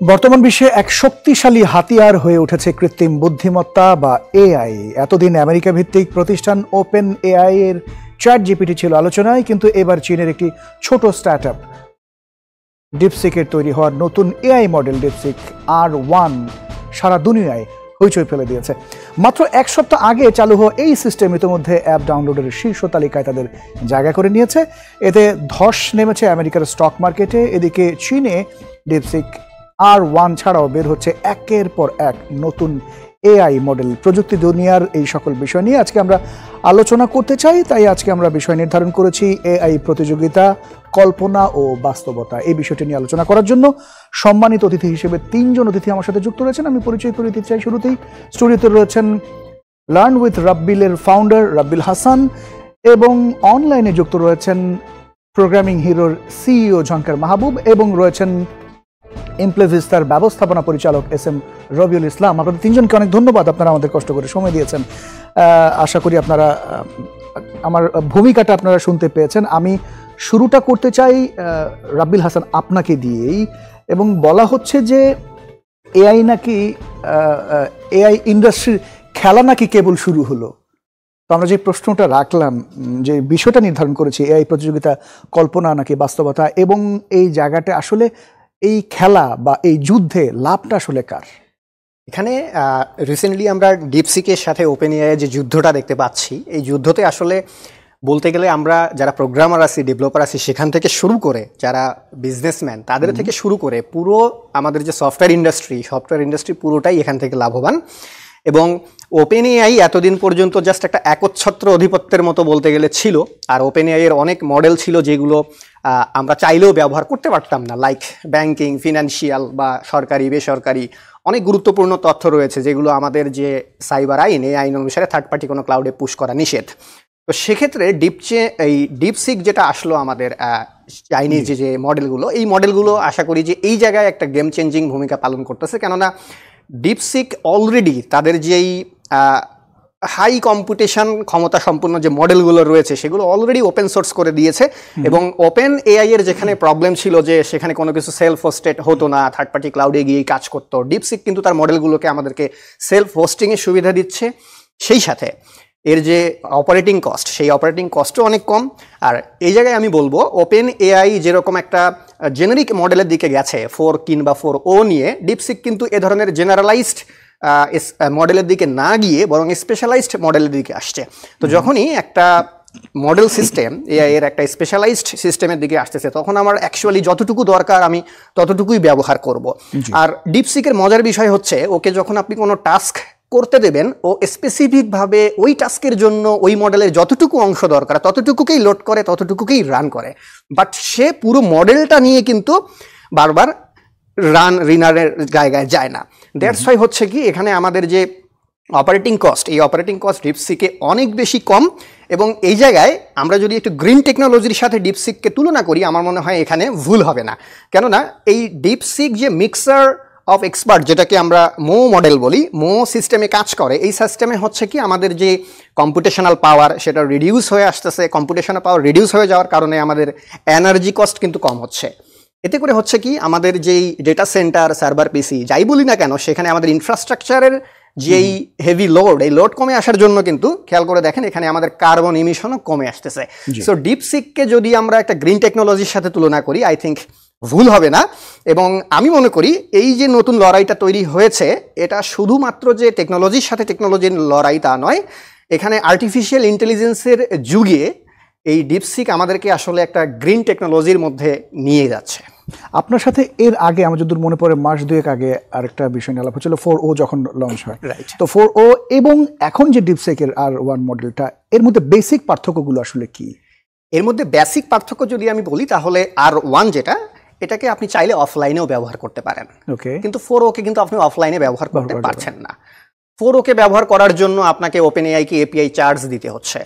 বর্তমান বিশ্বে এক শক্তিশালী হাতিয়ার হয়ে উঠেছে কৃত্রিম বুদ্ধিমত্তা বা এআই। এতদিন আমেরিকা ভিত্তিক প্রতিষ্ঠান ওপেন এআই এর চ্যাট জিপিটি ছিল আলোচনায়, কিন্তু এবার চীনের একটি ছোট স্টার্টআপ ডিপসিকের তৈরি হওয়ার নতুন এআই মডেল ডিপসিক R1 সারা দুনিয়ায় হইচই ফেলে দিয়েছে। মাত্র এক সপ্তাহ আগে চালু হওয়া এই সিস্টেম ইতিমধ্যে অ্যাপ ডাউনলোডের শীর্ষ তালিকায় তাদের জায়গা করে নিয়েছে। এতে ধস নেমেছে আমেরিকার স্টক মার্কেটে। এদিকে চীনে ডিপসিক R1 ছাড়াও বের হচ্ছে একের পর এক নতুন এআই মডেল। প্রযুক্তি দুনিয়ার এই সকল বিষয় নিয়ে আজকে আমরা আলোচনা করতে চাই, তাই আজকে আমরা বিষয় নির্ধারণ করেছি এআই প্রতিযোগিতা, কল্পনা ও বাস্তবতা। এই বিষয়টি নিয়ে আলোচনা করার জন্য সম্মানিত অতিথি হিসেবে তিনজন অতিথি আমার সাথে যুক্ত রয়েছেন। আমি পরিচয় করে দিতে চাই শুরুতেই। স্টুডিওতে রয়েছেন লার্ন উইথ রাব্বিলের ফাউন্ডার রাব্বিল হাসান, এবং অনলাইনে যুক্ত রয়েছেন প্রোগ্রামিং হিরোর সিইও ঝঙ্কার মাহবুব, এবং রয়েছেন ইমপ্লেভিস্তার ব্যবস্থাপনা পরিচালক SM রবিউল ইসলাম। আপনাদের তিনজনকে অনেক ধন্যবাদ, আপনারা আমাদের কষ্ট করে সময় দিয়েছেন। আশা করি আপনারা আমার ভূমিকাটা আপনারা শুনতে পেয়েছেন। আমি শুরুটা করতে চাই রাব্বিল হাসান আপনাকে দিয়েই, এবং বলা হচ্ছে যে এআই নাকি এআই ইন্ডাস্ট্রির খেলা নাকি কেবল শুরু হলো। তো আমরা যে প্রশ্নটা রাখলাম, যে বিষয়টা নির্ধারণ করেছি এআই প্রতিযোগিতা, কল্পনা নাকি বাস্তবতা, এবং এই জায়গাটা আসলে এই খেলা বা এই যুদ্ধে লাভটা আসলে কার? এখানে রিসেন্টলি আমরা ডিপসিকের সাথে ওপেন এআই যে যুদ্ধটা দেখতে পাচ্ছি, এই যুদ্ধতে আসলে বলতে গেলে আমরা যারা প্রোগ্রামার আছি, ডেভেলপার আছি, সেখান থেকে শুরু করে যারা বিজনেসম্যান তাদের থেকে শুরু করে পুরো আমাদের যে সফটওয়্যার ইন্ডাস্ট্রি পুরোটাই এখান থেকে লাভবান। এবং ওপেন এআই এতদিন পর্যন্ত জাস্ট একটা একচ্ছত্র অধিপত্যের মতো বলতে গেলে ছিল। আর ওপেন এআই এর অনেক মডেল ছিল যেগুলো আমরা চাইলেও ব্যবহার করতে পারতাম না, লাইক ব্যাংকিং, ফিনান্সিয়াল বা সরকারি বেসরকারি অনেক গুরুত্বপূর্ণ তথ্য রয়েছে যেগুলো আমাদের যে সাইবার আইন, এই আইন অনুসারে থার্ড পার্টি কোনো ক্লাউডে পুশ করা নিষেধ। তো সেক্ষেত্রে এই ডিপসিক যেটা আসলো আমাদের চাইনিজ যে মডেলগুলো, এই মডেলগুলো আশা করি যে এই জায়গায় একটা গেম চেঞ্জিং ভূমিকা পালন করতেছে। কেননা ডিপসিক অলরেডি তাদের যেই হাই কম্পিটিশন ক্ষমতা সম্পন্ন যে মডেলগুলো রয়েছে সেগুলো অলরেডি ওপেন সোর্স করে দিয়েছে। এবং ওপেন এআই এর যেখানে প্রবলেম ছিল যে সেখানে কোনো কিছু সেলফ হোস্টেড হতো না, থার্ড পার্টি ক্লাউডে গিয়ে কাজ করতো, ডিপসিক কিন্তু তার মডেলগুলোকে আমাদেরকে সেলফ হোস্টিংয়ের সুবিধা দিচ্ছে। সেই সাথে এর যে অপারেটিং কস্ট, সেই অপারেটিং কস্টও অনেক কম। আর এই জায়গায় আমি বলবো ওপেন এআই যেরকম একটা জেনারিক মডেলের দিকে গেছে 4 কিংবা 4o নিয়ে, ডিপসিক কিন্তু এ ধরনের জেনারেলাইজড মডেলের দিকে না গিয়ে বরং স্পেশালাইজড মডেলের দিকে আসছে। তো যখনই একটা মডেল সিস্টেম এআই এর একটা স্পেশালাইজড সিস্টেমের দিকে আসতেছে, তখন আমার অ্যাকচুয়ালি যতটুকু দরকার আমি ততটুকুই ব্যবহার করব। আর ডিপসিকের মজার বিষয় হচ্ছে, ওকে যখন আপনি কোনো টাস্ক করতে দেবেন, ও স্পেসিফিকভাবে ওই টাস্কের জন্য ওই মডেলের যতটুকু অংশ দরকার ততটুকুকেই লোড করে, ততটুকুকেই রান করে। বাট সে পুরো মডেলটা নিয়ে কিন্তু বারবার রিনারের জায়গায় যায় না। দ্যাটস ওয়াই হচ্ছে কি এখানে আমাদের যে অপারেটিং কস্ট, এই অপারেটিং কস্ট ডিপসিকে অনেক বেশি কম। এবং এই জায়গায় আমরা যদি একটু গ্রিন টেকনোলজির সাথে ডিপসিককে তুলনা করি, আমার মনে হয় এখানে ভুল হবে না। কেননা এই ডিপসিক যে মিক্সার অফ এক্সপার্ট, যেটাকে আমরা মো মডেল বলি, মো সিস্টেমে কাজ করে, এই সিস্টেমে হচ্ছে কি আমাদের যে কম্পিউটেশনাল পাওয়ার সেটা রিডিউস হয়ে আসতেছে। কম্পিউটেশনাল পাওয়ার রিডিউস হয়ে যাওয়ার কারণে আমাদের এনার্জি কস্ট কিন্তু কম হচ্ছে। এতে করে হচ্ছে কি আমাদের যেই ডেটা সেন্টার, সার্ভার, পিসি যাই বলি না কেন, সেখানে আমাদের ইনফ্রাস্ট্রাকচারের যেই হেভি লোড, এই লোড কমে আসার জন্য কিন্তু খেয়াল করে দেখেন এখানে আমাদের কার্বন ইমিশনও কমে আসতেছে। সো ডিপসিককে যদি আমরা একটা গ্রিন টেকনোলজির সাথে তুলনা করি, আই থিঙ্ক ভুল হবে না। এবং আমি মনে করি এই যে নতুন লড়াইটা তৈরি হয়েছে, এটা শুধুমাত্র যে টেকনোলজির সাথে টেকনোলজির লড়াই তা নয়, এখানে আর্টিফিশিয়াল ইন্টেলিজেন্সের যুগে এই ডিপসিক আমাদেরকে আসলে একটা গ্রিন টেকনোলজির মধ্যে নিয়ে যাচ্ছে। আপনার সাথে এর আগে আমার যতদূর মনে পড়ে মাস দুয়েক আগে আরেকটা বিষয় নিয়ে আলাপ হচ্ছিল, 4o যখন লঞ্চ হয়। তো 4o এবং এখন যে ডিপসিকের R1 মডেলটা, এর মধ্যে বেসিক পার্থক্যগুলো আসলে কি? এর মধ্যে বেসিক পার্থক্য যদি আমি বলি, তাহলে R1 যেটা, এটাকে আপনি চাইলে অফলাইনেও ব্যবহার করতে পারেন, কিন্তু 4o-কে কিন্তু আপনি অফলাইনে ব্যবহার করতে পারছেন না। 4o-কে ব্যবহার করার জন্য আপনাকে ওপেন এআইকে এপিআই চার্জ দিতে হচ্ছে।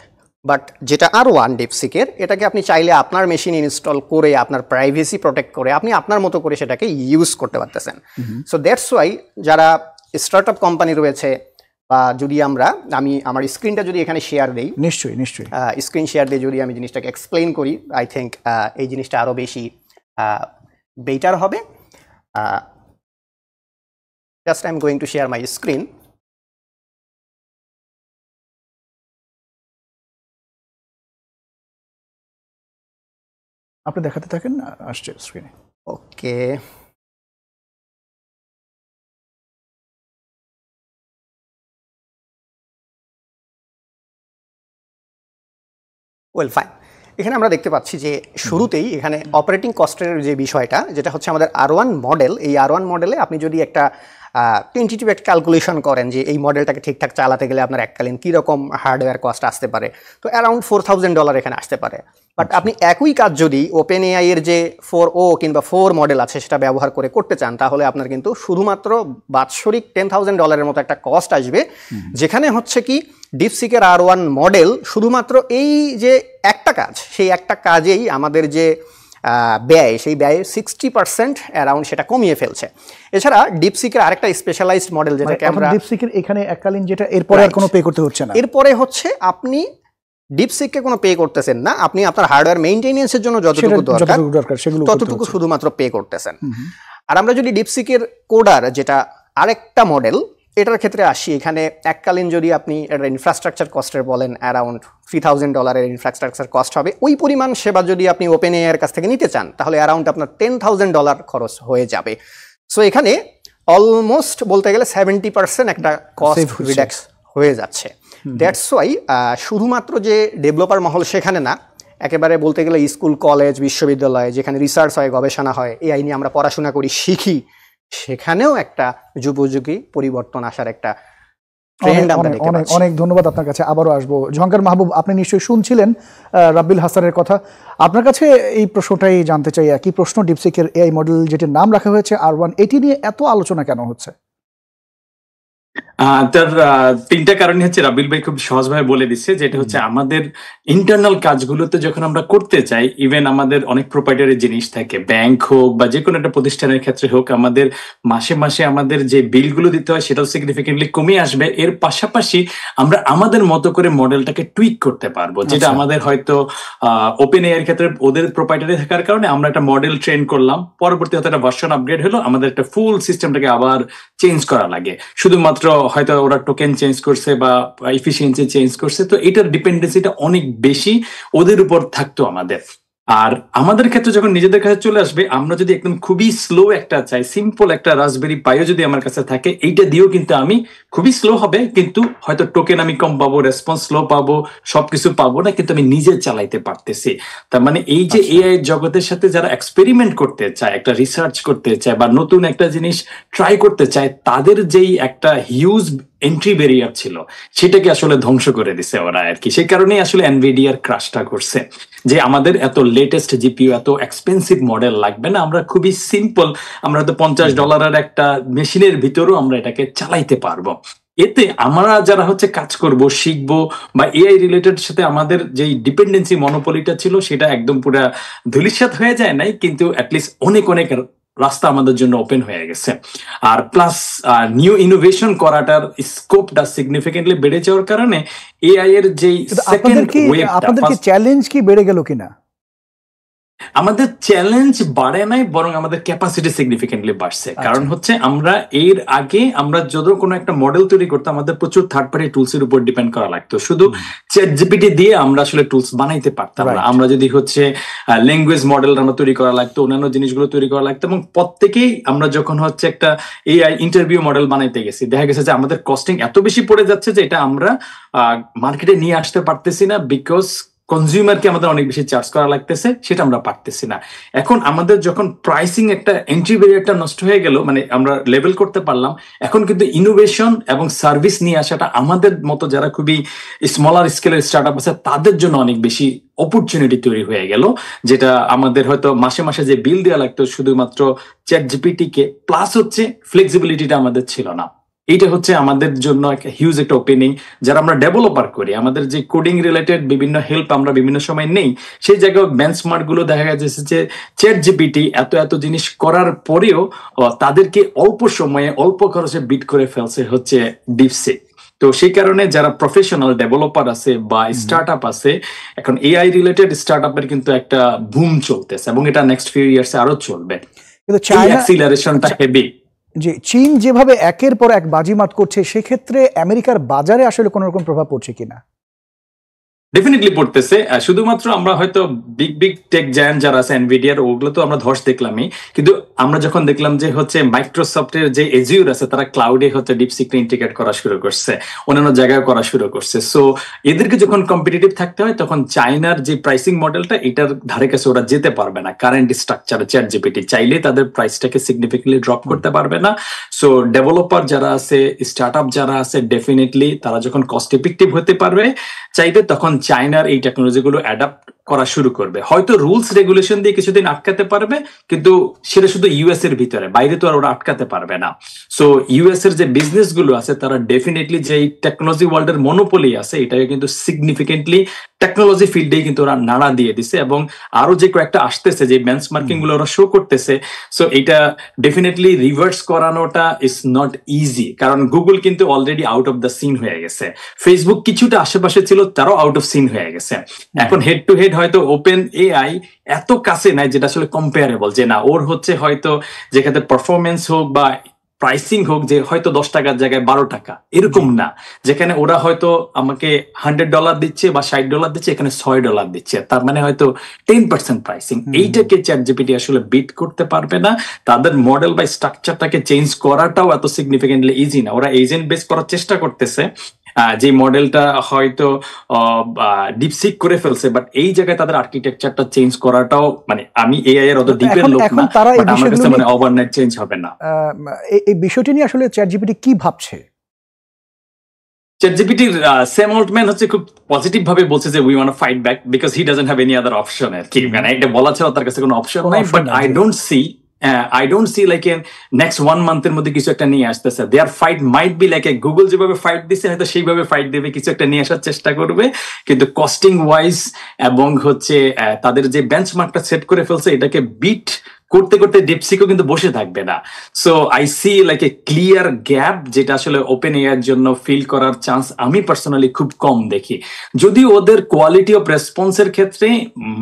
বাট যেটা R1 ডিপসিকের, এটাকে আপনি চাইলে আপনার মেশিনে ইনস্টল করে, আপনার প্রাইভেসি প্রোটেক্ট করে, আপনি আপনার মতো করে সেটাকে ইউজ করতে পারতেছেন। সো দ্যাটস ওয়াই যারা স্টার্টআপ কোম্পানি রয়েছে, বা যদি আমি আমার স্ক্রিনটা যদি এখানে শেয়ার দিই, নিশ্চয়ই স্ক্রিন শেয়ার দিয়ে যদি আমি জিনিসটাকে এক্সপ্লেইন করি, আই থিঙ্ক এই জিনিসটা আরও বেশি বেটার হবে। Just I am going to share my screen. আপনি দেখাতে থাকেন, আসছে স্ক্রিনে। ওকে, ওয়েল ফাইন। এখানে আমরা দেখতে পাচ্ছি যে শুরুতেই এখানে অপারেটিং কস্টের যে বিষয়টা, যেটা হচ্ছে আমাদের R1 মডেল, এই R1 মডেলে আপনি যদি একটা টেন্টেটিভ একটা ক্যালকুলেশন করেন যে এই মডেলটাকে ঠিকঠাক চালাতে গেলে আপনার এককালীন কীরকম হার্ডওয়্যার কস্ট আসতে পারে, তো অ্যারাউন্ড $4,000 এখানে আসতে পারে। বাট আপনি একই কাজ যদি ওপেন এআই এর যে 4O কিংবা 4 মডেল আছে সেটা ব্যবহার করে করতে চান, তাহলে আপনার কিন্তু শুধুমাত্র বাৎসরিক $10,000 মতো একটা কস্ট আসবে, যেখানে হচ্ছে কি ডিপসিকের R1 মডেল শুধুমাত্র এই যে একটা কাজ, সেই একটা কাজেই আমাদের যে ব্যয়, সেই ব্যয়ের 60% অ্যারাউন্ড সেটা কমিয়ে ফেলছে। এছাড়া ডিপসিকের আরেকটা স্পেশালাইজড মডেল, যেটাকে আমরা ডিপসিকের এখানে এককালীন যেটা, এরপরে আর কোনো পে করতে হচ্ছে না। এরপরে হচ্ছে আপনি ডিপসিককে কোনো পে করতেছেন না, আপনি আপনার হার্ডওয়্যার মেইনটেনেন্সের জন্য যতটুকু দরকার সেগুলো ততটুকু শুধুমাত্র পে করতেছেন। আর আমরা যদি ডিপসিকের কোডার, যেটা আরেকটা মডেল, এটার ক্ষেত্রে আসি, এখানে এককালীন যদি আপনি এটা ইনফ্রাস্ট্রাকচার কস্টের বলেন অ্যারাউন্ড $3,000 ইনফ্রাস্ট্রাকচার কস্ট হবে। ওই পরিমাণ সেবা যদি আপনি ওপেন এআই এর কাছ থেকে নিতে চান, তাহলে অ্যারাউন্ড আপনার $10,000 খরচ হয়ে যাবে। সো এখানে অলমোস্ট বলতে গেলে 70% একটা কস্ট রিডাক্স হয়ে যাচ্ছে। দ্যাটস ওয়াই শুধুমাত্র যে ডেভেলপার মহল সেখানে না, একেবারে বলতে গেলে স্কুল, কলেজ, বিশ্ববিদ্যালয়, যেখানে রিসার্চ হয়, গবেষণা হয়, এআই নিয়ে আমরা পড়াশোনা করি, শিখি, সেখানেও একটা যুগোপযোগী পরিবর্তন আসার একটা ট্রেন্ড আমরা দেখতে পাচ্ছি। অনেক ধন্যবাদ আপনার কাছে, আবারও আসবো। ঝঙ্কার মাহবুব, আপনি নিশ্চয়ই শুনছিলেন রাব্বিল হাসানের কথা। আপনার কাছে এই প্রশ্নটাই জানতে চাই, একই প্রশ্ন, ডিপসিকের এআই মডেল যেটির নাম রাখা হয়েছে R1, এটি নিয়ে এত আলোচনা কেন হচ্ছে? তার তিনটা কারণই হচ্ছে, রাবিল ভাই খুব সহজভাবে বলে দিচ্ছে, যেটা হচ্ছে আমাদের ইন্টারনাল কাজগুলোতে যখন আমরা করতে চাই, ইভেন আমাদের অনেক প্রোপাইটারি জিনিস থাকে, ব্যাংক হোক বা যে কোনো একটা প্রতিষ্ঠানের ক্ষেত্রে হোক, আমাদের মাসে মাসে আমাদের যে বিলগুলো দিতে হয় সেটাও সিগনিফিকেন্টলি কমে আসবে। এর পাশাপাশি আমরা আমাদের মতো করে মডেলটাকে টুইক করতে পারবো, যেটা আমাদের হয়তো ওপেন এআই এর ক্ষেত্রে ওদের প্রোপাইটারি থাকার কারণে আমরা একটা মডেল ট্রেন করলাম, পরবর্তী হয়তো একটা ভার্সন আপগ্রেড হলো, আমাদের একটা ফুল সিস্টেমটাকে আবার চেঞ্জ করা লাগে। শুধুমাত্র হয়তো ওরা টোকেন চেঞ্জ করছে বা এফিসিয়েন্সি চেঞ্জ করছে, তো এটার ডিপেন্ডেন্সিটা অনেক বেশি ওদের উপর থাকতো আমাদের। আর আমাদের ক্ষেত্রে যখন নিজেদের কাছে চলে আসবে, আমরা যদি একদম খুবই স্লো একটা চাই, সিম্পল একটা রাসবেরি পাইও যদি আমার কাছে থাকে, এইটা দিয়েও কিন্তু আমি খুবই স্লো হবে, কিন্তু হয়তো টোকেন আমি কম পাবো, রেসপন্স স্লো পাবো, সবকিছু পাবো না, কিন্তু আমি নিজে চালাইতে পারতেছি। তার মানে এই যে এআই জগতের সাথে যারা এক্সপেরিমেন্ট করতে চায়, একটা রিসার্চ করতে চায় বা নতুন একটা জিনিস ট্রাই করতে চায়, তাদের যেই একটা হিউজ এন্ট্রি ব্যারিয়ার ছিল, সেটাকে আসলে ধ্বংস করে দিছে ওরা আর কি। সেই কারণেই আসলে এনভিডিআর ক্রাশটা করছে, যে আমাদের এত লেটেস্ট জিপিইউ, এত এক্সপেন্সিভ মডেল লাগবে না, আমরা খুবই সিম্পল, আমরা তো $50 একটা মেশিনের ভিতরেও আমরা এটাকে চালাইতে পারবো। এতে আমরা যারা হচ্ছে কাজ করব, শিখবো বা এআই রিলেটেড সাথে আমাদের যেই ডিপেন্ডেন্সি মনোপলিটা ছিল, সেটা একদম পুরো ধূলিসাৎ হয়ে যায় নাই, কিন্তু অ্যাটলিস্ট অনেক অনেক রাস্তা আমাদের জন্য ওপেন হয়ে গেছে। আর প্লাস নিউ ইনোভেশন করাটার স্কোপটা সিগনিফিকেন্টলি বেড়ে যাওয়ার কারণে এআই এর যেই সেকেন্ড ওয়েভটা, আপনাদের চ্যালেঞ্জ কি বেড়ে গেল কিনা? আমাদের চ্যালেঞ্জ বাড়ে নাই, বরং আমাদের ক্যাপাসিটি সিগনিফিকেন্টলি বাড়ছে। কারণ হচ্ছে আমরা এর আগে আমরা যদি কোনো একটা মডেল তৈরি করতাম, আমাদের প্রচুর থার্ড পার্টি টুলস এর উপর ডিপেন্ড করা লাগতো, শুধু চ্যাটজিপিটি দিয়ে আমরা আসলে টুলস বানাইতে পারতাম না। আমরা যদি হচ্ছে ল্যাঙ্গুয়েজ মডেল আমরা তৈরি করা লাগতো, অন্যান্য জিনিসগুলো তৈরি করা লাগতো, এবং প্রত্যেকেই আমরা যখন হচ্ছে একটা এআই ইন্টারভিউ মডেল বানাইতে গেছি, দেখা গেছে যে আমাদের কস্টিং এত বেশি পড়ে যাচ্ছে যে এটা আমরা মার্কেটে নিয়ে আসতে পারতেছি না, বিকজ কনজিউমারকে আমাদের অনেক বেশি চার্জ করা লাগতেছে, সেটা আমরা পারতেছি না। এখন আমাদের যখন প্রাইসিং একটা এন্ট্রি ব্যারিয়ারটা নষ্ট হয়ে গেল, মানে আমরা লেভেল করতে পারলাম, এখন কিন্তু ইনোভেশন এবং সার্ভিস নিয়ে আসাটা আমাদের মতো যারা খুবই স্মলার স্কেলের স্টার্টআপ আছে তাদের জন্য অনেক বেশি অপরচুনিটি তৈরি হয়ে গেল, যেটা আমাদের হয়তো মাসে মাসে যে বিল দেওয়া লাগতো শুধুমাত্র চ্যাট জিপিটি কে, প্লাস হচ্ছে ফ্লেক্সিবিলিটিটা আমাদের ছিল না। এইটা হচ্ছে আমাদের জন্য একটা হিউজ একটা ওপেনিং। যারা আমরা ডেভেলপার করি, আমাদের যে কোডিং রিলেটেড বিভিন্ন হেল্প আমরা বিভিন্ন সময় নেই, সেই জায়গায় বেঞ্চমার্ক গুলো দেখা গেছে যে চ্যাট জিপিটি এত এত জিনিস করার পরেও তাদেরকে অল্প সময়ে অল্প খরচে বিট করে ফেলছে হচ্ছে ডিপসিক। তো সেই কারণে যারা প্রফেশনাল ডেভেলপার আছে বা স্টার্ট আপ আছে, এখন এআই রিলেটেড স্টার্ট আপের কিন্তু একটা বুম চলতেছে, এবং এটা নেক্সট ফিউ ইয়ার্স আরো চলবে। কিন্তু অ্যাক্সিলারেশনটা হেভি। যে চীন যেভাবে একের পর এক বাজিমাত করছে, সেক্ষেত্রে আমেরিকার বাজারে আসলে কোনো রকম প্রভাব পড়ছে কিনা? ডেফিনেটলি পড়তেছে। শুধুমাত্র আমরা হয়তো বিগ বিগ টেক জায়ান্ট যারা আছে এনভিডিয়ার, ওগুলো তো আমরা ধস দেখলামই, কিন্তু আমরা যখন দেখলাম যে হচ্ছে মাইক্রোসফটের যে এজিউর আছে তারা ক্লাউডে হচ্ছে ডিপসিক ইন্টিগ্রেট করা শুরু করছে, অন্যান্য জায়গায় করা শুরু করছে। সো এদেরকে যখন কম্পিটিটিভ থাকতে হয় তখন চাইনার যে প্রাইসিং মডেলটা এটার ধারে কাছে ওরা যেতে পারবে না। কারেন্ট স্ট্রাকচারে চ্যাট জিপিটি চাইলে তাদের প্রাইসটাকে সিগনিফিকেন্টলি ড্রপ করতে পারবে না। সো ডেভেলপার যারা আছে, স্টার্ট আপ যারা আছে, ডেফিনেটলি তারা যখন কস্ট ইফেক্টিভ হতে পারবে চাইবে, তখন চায়নার এই টেকনোলজি গুলো অ্যাডাপ্ট করা শুরু করবে। হয়তো রুলস রেগুলেশন দিয়ে কিছুদিন আটকাতে পারবে, কিন্তু সেটা শুধু ইউএস এর ভিতরে, বাইরে তো আর ওরা আটকাতে পারবে না। সো ইউএস এর যে বিজনেস গুলো আছে তারা ডেফিনেটলি যে টেকনোলজি ওয়ার্ল্ডের মনোপলি আছে এটাকে কিন্তু সিগনিফিকেন্টলি টেকনোলজি ফিল্ডে কিন্তু ওরা নাড়া দিয়ে দিছে, এবং আরো যে কয়েকটা আসতেছে যে বেঞ্চমার্কিং গুলো ওরা শো করতেছে। সো এটা ডেফিনেটলি রিভার্স করানোটা ইজ নট ইজি, কারণ গুগল কিন্তু already out of the scene হয়ে গেছে, ফেসবুক কিছুটা আশেপাশে ছিল, তারাও আউট অফ সিন হয়ে গেছে। এখন হেড টু হেড হয়তো ওপেন এআই এত কাছে নাই যেটা আসলে কম্পেয়ারেবল, যে না ওর হচ্ছে হয়তো যেখানে পারফরমেন্স হোক বা প্রাইসিং হোক যে হয়তো 10 টাকার জায়গায় 12 টাকা, এরকম না। যেখানে ওরা হয়তো আমাকে $100 দিচ্ছে বা $60 দিচ্ছে, এখানে $6 দিচ্ছে, তার মানে হয়তো 10% প্রাইসিং। এইটাকে চ্যাট জিপিটি আসলে বিট করতে পারবে না। তাদের মডেল বা স্ট্রাকচারটাকে চেঞ্জ করাটাও এত সিগনিফিকেন্টলি ইজি না। ওরা এজেন্ট বেস করার চেষ্টা করতেছে, যে মডেলটা হয়তো ডিপসিক করে ফেলছে, বাট এই জায়গায় তাদের আর্কিটেকচারটা চেঞ্জ করাটাও, মানে আমি এআই এর অত ডিপের লোক না, বাট আমার কাছে মানে ওভারনাইট চেঞ্জ হবে না। এই বিষয়টি নিয়ে আসলে চ্যাট জিপিটি কি ভাবছে? চ্যাট জিপিটির স্যাম অল্টম্যান হচ্ছে খুব পজিটিভ ভাবে বলছে যে we want to fight back because he doesn't have any other option. আর কি মানে এটা বলা ছাড়া তার কাছে কোনো অপশন নাই। But I don't see like in next 1 month এর মধ্যে কিছু একটা নিয়ে আসতেছে। Their fight might be like Google যেভাবে ফাইট দিচ্ছে হয়তো সেইভাবে ফাইট দেবে, কিছু একটা নিয়ে আসার চেষ্টা করবে, কিন্তু কস্টিং ওয়াইজ এবং হচ্ছে তাদের যে বেঞ্চমার্কটা সেট করে ফেলছে এটাকে বিট করতে করতে ডিপসিকও কিন্তু বসে থাকবে না। So I see like a clear gap, যেটা আসলে ওপেন এআই এর জন্য ফিল করার চান্স আমি পার্সোনালি খুব কম দেখি। যদিও ওদের কোয়ালিটি অফ রেসপন্সের ক্ষেত্রে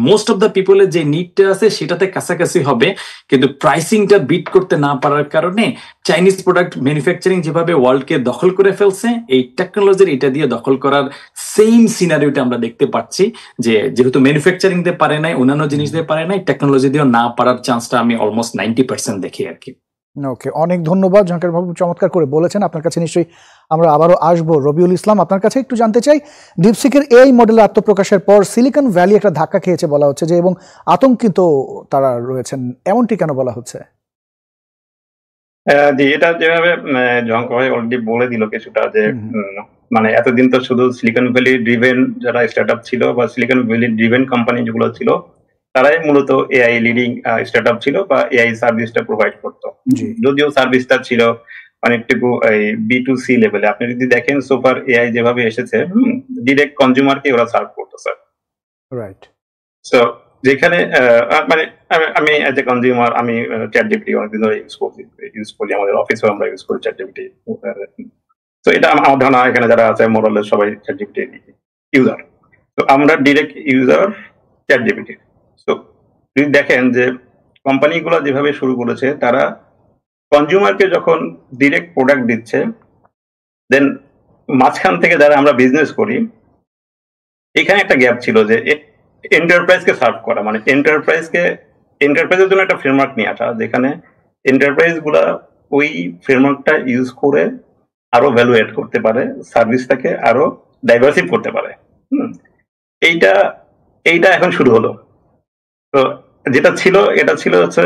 মোস্ট অফ দ্য পিপলের যে নিডটা আছে সেটাতে কাছাকাছি হবে, কিন্তু প্রাইসিংটা বিট করতে না পারার কারণে চাইনিজ প্রোডাক্ট ম্যানুফ্যাকচারিং যেভাবে ওয়ার্ল্ডকে দখল করে ফেলছে, এই টেকনোলজির এটা দিয়ে দখল করার সেম সিনারিওটা আমরা দেখতে পাচ্ছি, যে যেহেতু ম্যানুফ্যাকচারিং দিয়ে পারে নাই, অন্যান্য জিনিস দিয়ে পারে নাই, টেকনোলজি দিয়েও না পারার চান্সটা আমি অলমোস্ট 90% দেখি আর কি। ওকে, অনেক ধন্যবাদ ঝঙ্কার বাবু, চমৎকার করে বলেছেন। আপনার কাছে নিশ্চয়ই আমরা আবারও আসবো। রবিউল ইসলাম, আপনার কাছে একটু জানতে চাই, ডিপসিকের এআই মডেলের আত্মপ্রকাশের পর সিলিকন ভ্যালি একটা ধাক্কা খেয়েছে বলা হচ্ছে, যে এবং আতঙ্কিত তারা রয়েছেন, এমনটি কেন বলা হচ্ছে? জি, এটা যেভাবে ঝঙ্কার ভাই অলরেডি বলে দিল কিছুটা, যে মানে এতদিন তো শুধু সিলিকন ভ্যালি ড্রিভেন যারা স্টার্টআপ ছিল বা সিলিকন ভ্যালি ড্রিভেন কোম্পানি যেগুলো ছিল তারাই মূলত এআই লিডিং স্টার্টআপ ছিল বা এআই সার্ভিসটা প্রোভাইড করতো। যদিও সার্ভিসটা ছিল অনেকটুকু এই B2C লেভেলে। আপনি যদি দেখেন সোফার এআই যেভাবে এসেছে, ডিরেক্ট কনজিউমারকে ওরা সার্ভ করতো স্যার। রাইট। সো যেখানে মানে আমি এজ এ কনজিউমার আমি চ্যাট জিপিটি অনেকদিন ধরে ইউজ করি, আমাদের অফিসে আমরা ইউজ করি চ্যাট জিপিটি। তো এটা আমার ধারণা এখানে যারা আছে মোরালের সবাই চ্যাট জিপিটি ইউজার। তো আমরা ডিরেক্ট ইউজার চ্যাট জিপিটি। তো যদি দেখেন যে কোম্পানিগুলো যেভাবে শুরু করেছে, তারা কনজিউমারকে যখন ডিরেক্ট প্রোডাক্ট দিচ্ছে, দেন মাঝখান থেকে যারা আমরা বিজনেস করি, এখানে একটা গ্যাপ ছিল যে এন্টারপ্রাইজকে সার্ভ করা, মানে এন্টারপ্রাইজের জন্য একটা ফ্রেমওয়ার্ক নিয়ে আসা, যেখানে এন্টারপ্রাইজ গুলা ওই ফ্রেমওয়ার্কটা ইউজ করে আরো ভ্যালু এড করতে পারে, সার্ভিসটাকে আরো ডাইভার্সিভ করতে পারে। এইটা এখন শুরু হলো। তো যেটা ছিল এটা ছিল হচ্ছে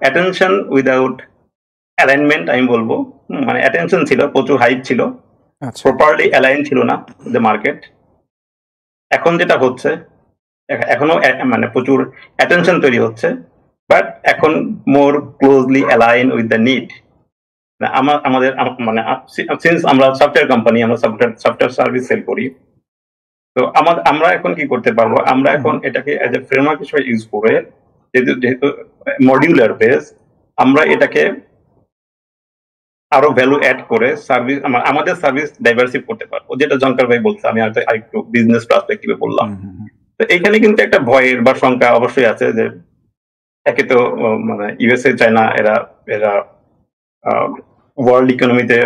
অ্যাটেনশন উইদাউট অ্যালাইনমেন্ট, আমি বলবো। মানে অ্যাটেনশন ছিল, প্রচুর হাইপ ছিল, প্রপারলি অ্যালাইন ছিল না দ্য মার্কেট। এখন যেটা হচ্ছে, এখনো মানে প্রচুর অ্যাটেনশন তৈরি হচ্ছে, বাট এখন more closely align with the need. আমাদের মানে সিন্স আমরা সফটওয়্যার কোম্পানি, আমরা সফটওয়্যার সার্ভিস সেল করি, তো আমরা এখন কি করতে পারবো, আমরা এখন এটাকে এজ এ ফ্রেমওয়ার্ক হিসেবে ইউজ করে, যেহেতু মডিউলার বেস, আমরা এটাকে আরো ভ্যালু অ্যাড করে সার্ভিস, আমাদের সার্ভিস ডাইভার্সিভ করতে পারবো, যেটা ঝঙ্কার ভাই বলছে, আমি হয়তো আরেকটু বিজনেস পার্সপেক্টিভে বললাম। তো এইখানে কিন্তু একটা ভয়ের বা শঙ্কা অবশ্যই আছে, যে একে তো মানে ইউএসএ চায়না এরা ওয়ার্ল্ড ইকোনমিতে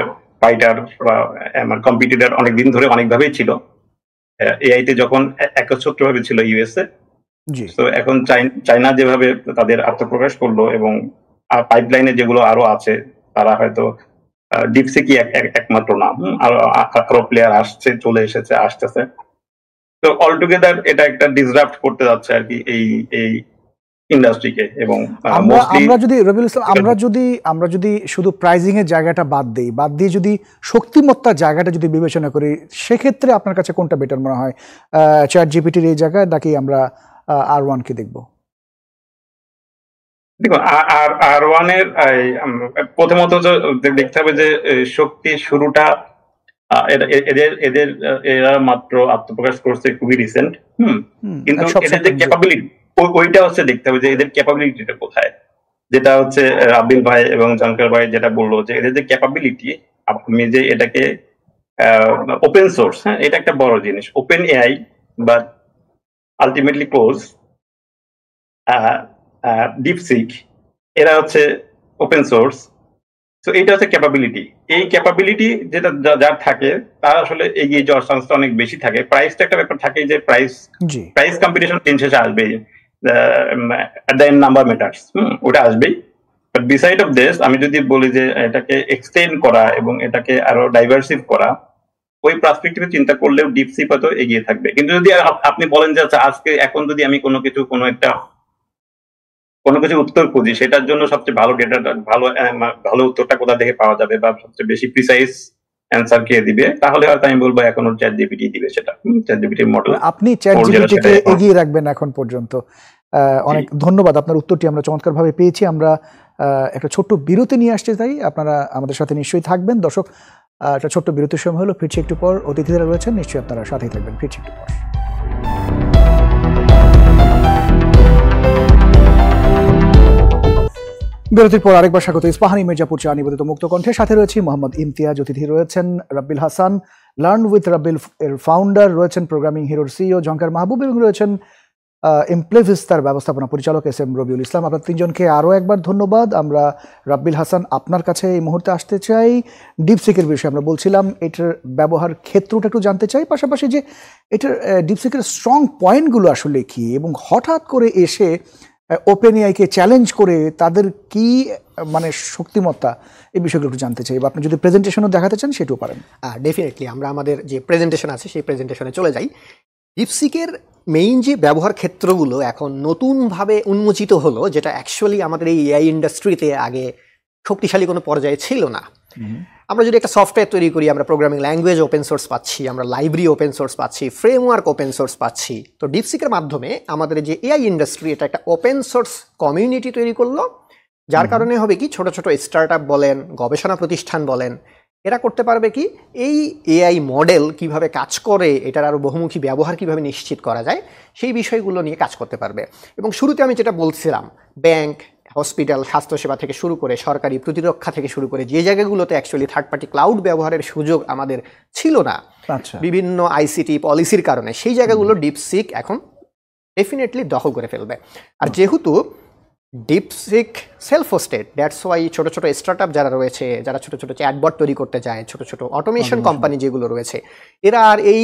ফাইটার বা আমার কম্পিটিটর অনেকদিন ধরে অনেকভাবেই ছিল। এআই তে যখন একচ্ছত্রভাবে ছিল ইউএসএ, তো এখন চায়না যেভাবে তাদের আত্মপ্রকাশ করলো এবং পাইপলাইনে যেগুলো আরো আছে, তারা হয়তো ডিপসিকই একমাত্র নাম, আরো প্লেয়ার আসছে, চলে এসেছে, আসতেছে। তো অলটুগেদার এটা একটা ডিসরাপ্ট করতে যাচ্ছে আর কি এই ইন্ডাস্ট্রিকে। এবং আমরা যদি রবিউল ইসলাম আমরা যদি শুধু প্রাইজিং এর জায়গাটা বাদ দিয়ে যদি শক্তিমত্তার জায়গাটা যদি বিবেচনা করি, সেক্ষেত্রে আপনার কাছে কোনটা বেটার মনে হয়, চ্যাট জিপিটির এই জায়গায় নাকি আমরা R1 কে দেখবো? দেখুন, R1 এর প্রথমত দেখতে হবে যে শক্তি শুরুটা এরা মাত্র আত্মপ্রকাশ করছে খুবই রিসেন্ট। কিন্তু এদের যে ক্যাপাবিলিটি, ওইটা হচ্ছে দেখতে হবে যে এদের ক্যাপাবিলিটিটা কোথায়। যেটা হচ্ছে আব্দুল ভাই এবং জাঙ্কার ভাই যেটা বললো, যে এদের যে ক্যাপাবিলিটি, আপনি যে এটাকে ওপেন সোর্স, হ্যাঁ, এটা একটা বড় জিনিস। ওপেন এআই বা আলটিমেটলি ক্লোজ, ডিপসিক, এরা হচ্ছে ওপেন সোর্স। তো এইটা হচ্ছে ক্যাপাবিলিটি। এই ক্যাপাবিলিটি যেটা যার থাকে, তার আসলে এগিয়ে যাওয়ার চান্সটা অনেক বেশি থাকে। প্রাইসটা একটা ব্যাপার থাকে, যে প্রাইস কম্পিটিশন দিন শেষে আসবেই, নাম্বার ম্যাটার্স, ওটা আসবেই। বাট বিসাইড অফ দিস, আমি যদি বলি যে এটাকে এক্সটেন্ড করা এবং এটাকে আরো ডাইভার্সিভ করা, ওই পার্সপেক্টিভে চিন্তা করলেও ডিপসিক হয়তো এগিয়ে থাকবে। কিন্তু যদি আপনি বলেন যে আচ্ছা, আজকে এখন যদি আমি কোনো কিছু উত্তর খুঁজি, সেটার জন্য সবচেয়ে ভালো ডেটাটা, ভালো উত্তরটা কোথা থেকে পাওয়া যাবে বা সবচেয়ে বেশি প্রিসাইজ অ্যান্সার কে দিবে, তাহলে হয়তো আমি বলবো এখন চ্যাট জিপিটি দিবে। সেটা চ্যাট জিপিটি মডেল, আপনি চ্যাট জিপিটিকে এগিয়ে রাখবেন এখন পর্যন্ত। অনেক ধন্যবাদ, আপনার উত্তরটি আমরা চমৎকারভাবে পেয়েছি। আমরা একটা ছোট্ট বিরতি নিয়ে আসতে চাই, আপনারা আমাদের সাথে নিশ্চয়ই থাকবেন। দর্শক, একটা ছোট্ট বিরতির সময় হলো, ফিরছি একটু পর। অতিথিরা রয়েছেন, নিশ্চয়ই আপনারা সাথেই থাকবেন। ফিরছি একটু পর। বিরতির পর আরেকবার স্বাগত ইস্পাহানি মির্জাপুর চা নিবেদিত মুক্ত কণ্ঠে। সাথে রয়েছি মোহাম্মদ ইমতিয়াজ, অতিথি রয়েছেন রাব্বিল হাসান, লার্ন উইথ রাব্বিল এর ফাউন্ডার, রয়েছেন প্রোগ্রামিং হিরোর সিইও ঝঙ্কার মাহবুব, এবং রয়েছেন ইমপ্লেভিস্তার ব্যবস্থাপনা পরিচালক SM রবিউল ইসলাম। আপনার তিনজনকে আরও একবার ধন্যবাদ। আমরা রাব্বিল হাসান, আপনার কাছে এই মুহূর্তে আসতে চাই। ডিপসিকের বিষয়ে আমরা বলছিলাম, এটার ব্যবহার ক্ষেত্রটা একটু জানতে চাই, পাশাপাশি যে এটার ডিপসিকের স্ট্রং পয়েন্টগুলো আসলে কি, এবং হঠাৎ করে এসে ওপেন এআইকে চ্যালেঞ্জ করে তাদের কি মানে শক্তিমত্তা, এই বিষয়গুলো একটু জানতে চাই। বা আপনি যদি প্রেজেন্টেশনও দেখাতে চান সেটাও পারেন। ডেফিনেটলি আমরা আমাদের যে প্রেজেন্টেশন আছে সেই প্রেজেন্টেশনে চলে যাই। ডিপসিকের মেইন যে ব্যবহার ক্ষেত্রগুলো এখন নতুনভাবে উন্মোচিত হলো, যেটা অ্যাকচুয়ালি আমাদের এই এআই ইন্ডাস্ট্রিতে আগে শক্তিশালী কোনো পর্যায়ে ছিল না। আমরা যদি একটা সফটওয়্যার তৈরি করি, আমরা প্রোগ্রামিং ল্যাঙ্গুয়েজ ওপেন সোর্স পাচ্ছি, আমরা লাইব্রেরি ওপেন সোর্স পাচ্ছি, ফ্রেমওয়ার্ক ওপেন সোর্স পাচ্ছি। তো ডিপসিকের মাধ্যমে আমাদের যে এআই ইন্ডাস্ট্রি, এটা একটা ওপেন সোর্স কমিউনিটি তৈরি করলো, যার কারণে হবে কি, ছোট ছোট স্টার্ট আপ বলেন, গবেষণা প্রতিষ্ঠান বলেন, এরা করতে পারবে কি, এই এআই মডেল কিভাবে কাজ করে, এটার আরও বহুমুখী ব্যবহার কিভাবে নিশ্চিত করা যায়, সেই বিষয়গুলো নিয়ে কাজ করতে পারবে। এবং শুরুতে আমি যেটা বলছিলাম, ব্যাংক, হসপিটাল, স্বাস্থ্যসেবা থেকে শুরু করে সরকারি প্রতিরক্ষা থেকে শুরু করে যে জায়গাগুলোতে অ্যাকচুয়ালি থার্ড পার্টি ক্লাউড ব্যবহারের সুযোগ আমাদের ছিল না বিভিন্ন আইসিটি পলিসির কারণে, সেই জায়গাগুলো ডিপসিক এখন ডেফিনেটলি দখল করে ফেলবে। আর যেহেতু DeepSeek self hosted, that's why ছোট ছোট স্টার্ট আপ যারা রয়েছে, যারা ছোট ছোট চ্যাটবট তৈরি করতে যায়, ছোট ছোট অটোমেশন কোম্পানি যেগুলো রয়েছে, এরা আর এই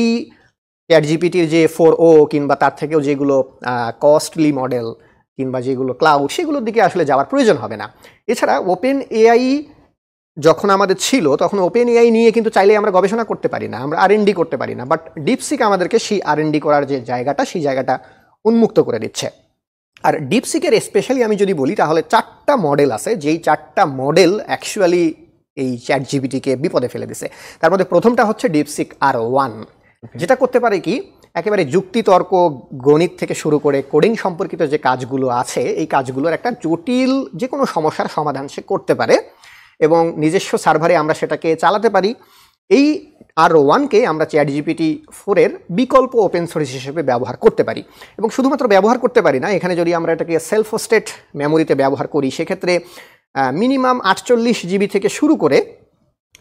চ্যাট জিপিটির যে 4o কিংবা তার থেকেও যেগুলো কস্টলি মডেল কিংবা যেগুলো ক্লাউড, সেগুলোর দিকে আসলে যাওয়ার প্রয়োজন হবে না। এছাড়া ওপেন এআই যখন আমাদের ছিল, তখন ওপেন এআই নিয়ে কিন্তু চাইলে আমরা গবেষণা করতে পারি না, আমরা R&D করতে পারি না। বাট ডিপসিক আমাদেরকে সেই R&D করার যে জায়গাটা, সেই জায়গাটা উন্মুক্ত করে দিচ্ছে। আর ডিপসিকের স্পেশালি আমি যদি বলি, তাহলে 4টা মডেল আছে, যেই 4টা মডেল অ্যাকচুয়ালি এই চ্যাট জিপিটিকে বিপদে ফেলে দিছে। তার মধ্যে প্রথমটা হচ্ছে ডিপসিক R1, যেটা করতে পারে কি, একেবারে যুক্তিতর্ক, গণিত থেকে শুরু করে কোডিং সম্পর্কিত যে কাজগুলো আছে, এই কাজগুলোর একটা জটিল যে কোনো সমস্যার সমাধান সে করতে পারে, এবং নিজস্ব সার্ভারে আমরা সেটাকে চালাতে পারি। এই R1কে আমরা চ্যাট জিপিটি 4 এর বিকল্প ওপেন সোর্স হিসেবে ব্যবহার করতে পারি। এবং শুধুমাত্র ব্যবহার করতে পারি না, এখানে যদি আমরা এটাকে সেলফ হোস্টেড মেমোরিতে ব্যবহার করি, সেক্ষেত্রে মিনিমাম 48 জিবি থেকে শুরু করে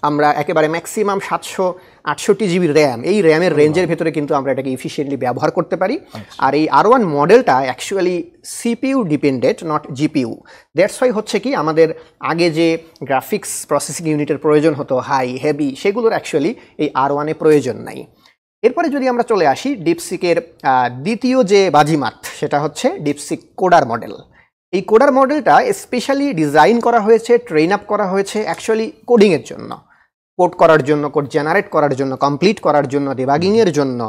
আমরা একেবারে ম্যাক্সিমাম 768 জিবি র্যাম, এই র্যামের রেঞ্জের ভেতরে কিন্তু আমরা এটাকে ইফিশিয়েন্টলি ব্যবহার করতে পারি। আর এই R1 মডেলটা actually CPU dependent, not GPU. That's why হচ্ছে কি আমাদের আগে যে গ্রাফিক্স প্রসেসিং ইউনিটের প্রয়োজন হতো হাই হেভি, সেগুলোর অ্যাকচুয়ালি এই R1-এ প্রয়োজন নাই। এরপরে যদি আমরা চলে আসি ডিপসিকের দ্বিতীয় যে বাজিমাত, সেটা হচ্ছে ডিপসিক কোডার মডেল। এই কোডার মডেলটা স্পেশালি ডিজাইন করা হয়েছে, ট্রেন আপ করা হয়েছে অ্যাকচুয়ালি কোডিংয়ের জন্য, কোড করার জন্য, কোড জেনারেট করার জন্য, কমপ্লিট করার জন্য, ডিবাগিংয়ের জন্য।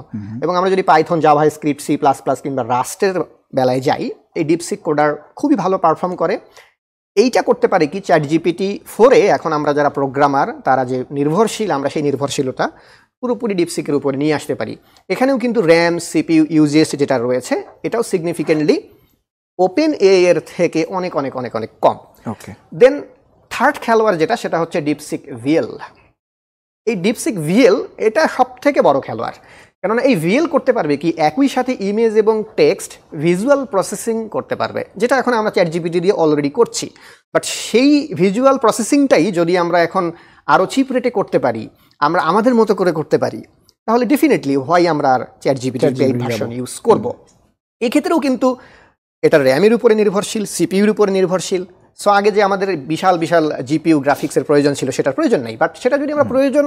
এবং আমরা যদি Python, JavaScript, C plus plus কিংবা রাস্টের বেলায় যাই, এই ডিপসিক কোডার খুবই ভালো পারফর্ম করে। এইটা করতে পারে কি ChatGPT-4-এ এখন আমরা যারা প্রোগ্রামার তারা যে নির্ভরশীল, আমরা সেই নির্ভরশীলতা পুরোপুরি ডিপসিকের উপরে নিয়ে আসতে পারি। এখানেও কিন্তু র্যাম, সিপিইউ ইউজেস যেটা রয়েছে এটাও সিগনিফিকেন্টলি ওপেন এআই এর থেকে অনেক অনেক অনেক অনেক কম। ওকে, দেন থার্ড খেলোয়াড় যেটা, সেটা হচ্ছে ডিপসিক ভিএল। এই ডিপসিক ভিএল এটা সব থেকে বড় খেলোয়াড়, কেননা এই ভিএল করতে পারবে কি একই সাথে ইমেজ এবং টেক্সট ভিজুয়াল প্রসেসিং করতে পারবে, যেটা এখন আমরা ChatGPT দিয়ে অলরেডি করছি। বাট সেই ভিজুয়াল প্রসেসিংটাই যদি আমরা এখন আরও চিপ রেটে করতে পারি, আমরা আমাদের মতো করে করতে পারি, তাহলে ডেফিনেটলি হোয়াই আমরা আর ChatGPT পেইড ভার্সন ইউজ করব। এক্ষেত্রেও কিন্তু এটা র্যামের উপরে নির্ভরশীল, সিপিইউর উপরে নির্ভরশীল। সো আগে যে আমাদের বিশাল বিশাল জিপিইউ গ্রাফিক্সের প্রয়োজন ছিল সেটার প্রয়োজন নেই। বাট সেটা যদি আমরা প্রয়োজন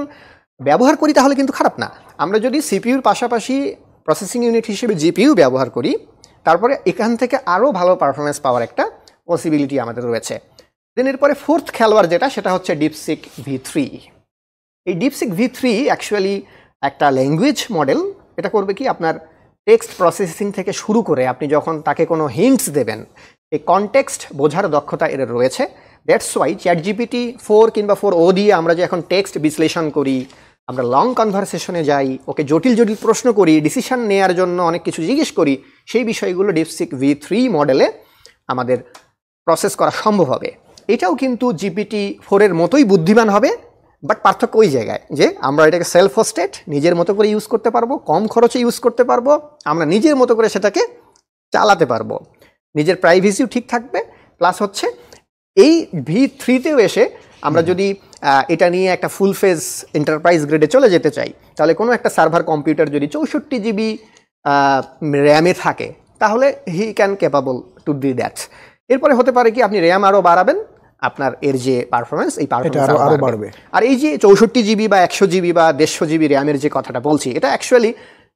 ব্যবহার করি তাহলে কিন্তু খারাপ না। আমরা যদি সিপিইউর পাশাপাশি প্রসেসিং ইউনিট হিসেবে জিপিইউ ব্যবহার করি, তারপরে এখান থেকে আরও ভালো পারফরমেন্স পাওয়ার একটা পসিবিলিটি আমাদের রয়েছে। দেন এরপরে ফোর্থ খেলোয়াড় যেটা, সেটা হচ্ছে ডিপসিক V3। এই ডিপসিক V3 অ্যাকচুয়ালি একটা ল্যাঙ্গুয়েজ মডেল। এটা করবে কি আপনার টেক্সট প্রসেসিং থেকে শুরু করে আপনি যখন তাকে কোনো হিন্টস দেবেন, এই কনটেক্সট বোঝার দক্ষতা এর রয়েছে। দ্যাটস ওয়াই ChatGPT-4 কিংবা 4o দিয়ে আমরা যে এখন টেক্সট বিশ্লেষণ করি, আমরা লং কনভারসেশনে যাই, ওকে জটিল জটিল প্রশ্ন করি, ডিসিশন নেওয়ার জন্য অনেক কিছু জিজ্ঞেস করি, সেই বিষয়গুলো ডিপসিক V3 মডেলে আমাদের প্রসেস করা সম্ভব হবে। এটাও কিন্তু GPT-4-এর মতোই বুদ্ধিমান হবে, বাট পার্থক্য ওই জায়গায় যে আমরা এটাকে সেলফ হোস্টেড নিজের মতো করে ইউজ করতে পারবো, কম খরচে ইউজ করতে পারবো, আমরা নিজের মতো করে সেটাকে চালাতে পারবো, নিজের প্রাইভেসিও ঠিক থাকবে। প্লাস হচ্ছে এই V3-তেও এসে আমরা যদি এটা নিয়ে একটা ফুল ফেজ এন্টারপ্রাইজ গ্রেডে চলে যেতে চাই, তাহলে কোনো একটা সার্ভার কম্পিউটার যদি 64 জিবি র্যামে থাকে, তাহলে he can capable to do that. এরপরে হতে পারে কি আপনি র্যাম আরও বাড়াবেন, আপনার এর যে পারফরমেন্স, এই পারফরমেন্স আরও বাড়বে। আর এই যে 64 জিবি বা 100 জিবি বা 150 জিবি র্যামের যে কথাটা বলছি, এটা অ্যাকচুয়ালি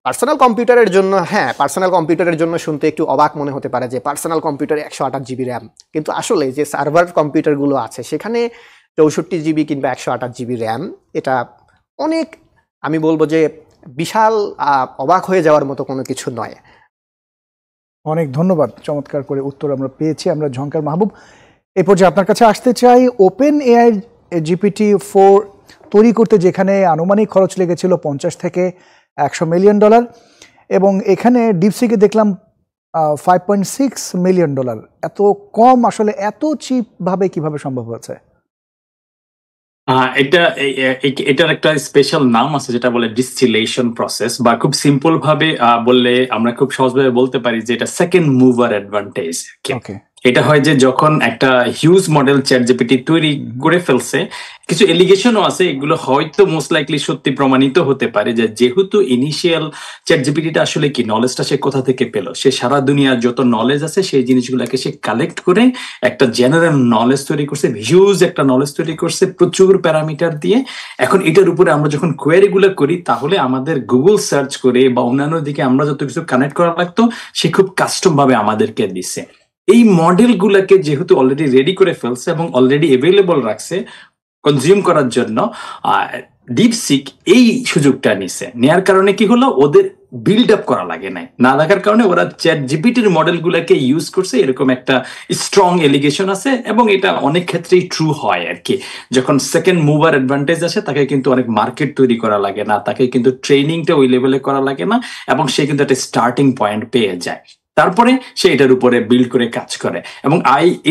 পার্সোনাল কম্পিউটারের জন্য, হ্যাঁ পার্সোনাল কম্পিউটারের জন্য শুনতে একটু অবাক মনে হতে পারে যে পার্সোনাল কম্পিউটারে 128 জিবি র্যাম, কিন্তু আসলে যে সার্ভার কম্পিউটারগুলো আছে সেখানে 64 জিবি কিংবা 128 জিবি র্যাম, এটা অনেক, আমি বলবো যে বিশাল অবাক হয়ে যাওয়ার মতো কোনো কিছু নয়। অনেক ধন্যবাদ, চমৎকার করে উত্তর আমরা পেয়েছি। আমরা ঝংকার মাহবুব, এই পর্যায়ে আপনার কাছে আসতে চাই। ওপেন এআই GPT-4 তৈরি করতে যেখানে আনুমানিক খরচ লেগেছিল $50 থেকে $100 মিলিয়ন, এবং এখানে ডিপসিকে দেখলাম $5.6 মিলিয়ন। এত কম, আসলে এত চিপ ভাবে কিভাবে সম্ভব হয়েছে? এটার একটা স্পেশাল নাম আছে যেটা বলে ডিস্টিলেশন প্রসেস, বা খুব সিম্পল ভাবে বললে আমরা খুব সহজভাবে বলতে পারি যে এটা সেকেন্ড মুভার অ্যাডভান্টেজ। এটা হয় যে যখন একটা হিউজ মডেল ChatGPT তৈরি করে ফেলছে, কিছু এলিগেশনও আছে, এগুলো হয়তো মোস্ট লাইকলি সত্যি প্রমাণিত হতে পারে, যে যেহেতু ইনিশিয়াল ChatGPT-টা আসলে কি নলেজটা সে কোথা থেকে পেল, সে সারা দুনিয়ার যত নলেজ আছে সেই জিনিসগুলোকে সে কালেক্ট করে একটা জেনারেল নলেজ তৈরি করছে, হিউজ একটা নলেজ তৈরি করছে প্রচুর প্যারামিটার দিয়ে। এখন এটার উপরে আমরা যখন কোয়েরিগুলো করি, তাহলে আমাদের গুগল সার্চ করে বা অন্যান্য দিকে আমরা যত কিছু কানেক্ট করা লাগতো, সে খুব কাস্টম ভাবে আমাদেরকে দিচ্ছে। এই মডেলগুলোকে যেহেতু অলরেডি রেডি করে ফেলছে এবং অলরেডি অ্যাভেলেবল রাখছে কনজিউম করার জন্য, ডিপসিক এই সুযোগটা নিছে। নেয়ার কারণে কি হলো, ওদের বিল্ড আপ করা লাগে নাই, না লাগার কারণে ওরা ChatGPT-র মডেলগুলোকে ইউজ করছে, এরকম একটা স্ট্রং এলিগেশন আছে। এবং এটা অনেক ক্ষেত্রেই ট্রু হয় আর কি, যখন সেকেন্ড মুভার অ্যাডভান্টেজ আসে তাকে কিন্তু অনেক মার্কেট তৈরি করা লাগে না, তাকে কিন্তু ট্রেনিংটা ওই লেভেলে করা লাগে না, এবং সে কিন্তু একটা স্টার্টিং পয়েন্ট পেয়ে যায়। তারপরে সে এটার উপরে বিল্ড করে কাজ করে। এবং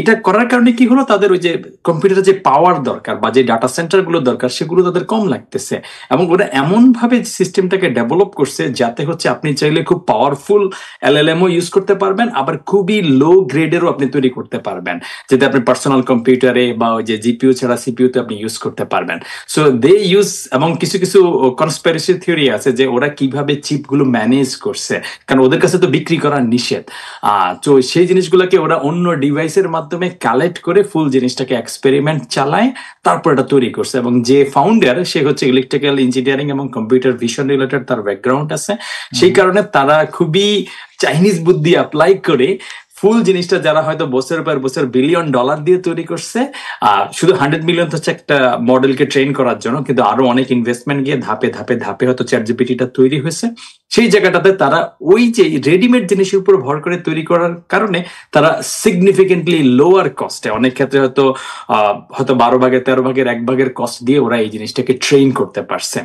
এটা করার কারণে কি হলো, তাদের ওই যে কম্পিউটারের যে পাওয়ার দরকার বা যে ডাটা সেন্টার গুলো দরকার সেগুলো তাদের কম লাগতেছে। এবং ওরা এমন ভাবে সিস্টেমটাকে ডেভেলপ করছে যাতে হচ্ছে আপনি চাইলে খুব পাওয়ারফুল এলএলএমও ইউজ করতে পারবেন, আবার খুবই লো গ্রেডেরও আপনি তৈরি করতে পারবেন, যেটা আপনি পার্সোনাল কম্পিউটারে বা ওই যে জিপিইউ ছাড়া সিপিইউতে আপনি ইউজ করতে পারবেন। সো দে ইউজ, এবং কিছু কিছু কনস্পিরেসি থিওরি আছে যে ওরা কিভাবে চিপগুলো ম্যানেজ করছে, কারণ ওদের কাছে তো বিক্রি করা নিষেধ। তো সেই জিনিসগুলোকে ওরা অন্য ডিভাইসের মাধ্যমে কালেক্ট করে ফুল জিনিসটাকে এক্সপেরিমেন্ট চালায়, তারপর এটা তৈরি করছে। এবং যে ফাউন্ডার সে হচ্ছে ইলেকট্রিক্যাল ইঞ্জিনিয়ারিং এবং কম্পিউটার ভিশন রিলেটেড তার ব্যাকগ্রাউন্ড আছে, সেই কারণে তারা খুবই চাইনিজ বুদ্ধি অ্যাপ্লাই করে ফুল জিনিসটা, যারা হয়তো বছরের পর বছর $বিলিয়ন দিয়ে তৈরি করছে, শুধু 100 মিলিয়ন হচ্ছে একটা মডেলকে ট্রেন করার জন্য, কিন্তু আরো অনেক ইনভেস্টমেন্ট গিয়ে ধাপে ধাপে ধাপে হয়তো চ্যাটজিপিটিটা তৈরি হয়েছে। সেই জায়গাটাতে তারা ওই যে রেডিমেড জিনিসের উপর ভর করে তৈরি করার কারণে তারা সিগনিফিকেন্টলি লোয়ার কস্টে, অনেক ক্ষেত্রে হয়তো 12 ভাগের 13 ভাগের 1 ভাগের কস্ট দিয়ে ওরা এই জিনিসটাকে ট্রেন করতে পারছে।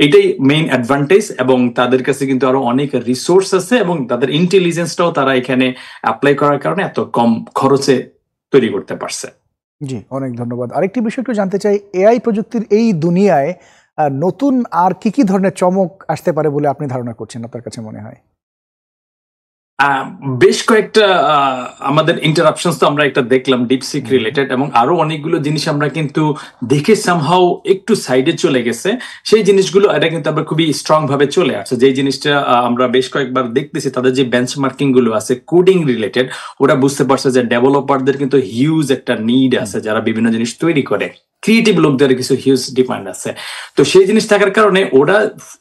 এটাই মেইন অ্যাডভান্টেজ। এবং তাদের কাছে কিন্তু আরো অনেক রিসোর্স আছে এবং তাদের ইন্টেলিজেন্সটাও তারা এখানে অ্যাপ্লাই করার কারণে এত কম খরচে তৈরি করতে পারছে। জি, অনেক ধন্যবাদ। আরেকটি বিষয় একটু জানতে চাই, এআই প্রযুক্তির এই দুনিয়ায় নতুন আর কি কি ধরনের চমক আসতে পারে বলে আপনি ধারণা করছেন, আপনার কাছে মনে হয়? বেশ কয়েকটা আমাদের ইন্টারাপশনস তো আমরা একটা দেখলাম ডিপসিক রিলেটেড, এবং আরো অনেকগুলো জিনিস আমরা কিন্তু দেখে সামহাও একটু সাইডে চলে গেছে। সেই জিনিসগুলো এটা কিন্তু আমরা খুবই স্ট্রং ভাবে চলে আসছে। যে জিনিসটা আমরা বেশ কয়েকবার দেখতেছি, তাদের যে বেঞ্চমার্কিং গুলো আছে কোডিং রিলেটেড, ওরা বুঝতে পারছে যে ডেভেলপারদের কিন্তু হিউজ একটা নিড আছে, যারা বিভিন্ন জিনিস তৈরি করে, ক্রিয়েটিভ লোকদের কিছু হিউজ ডিমান্ড আছে। তো সেই জিনিস থাকার কারণে ওরা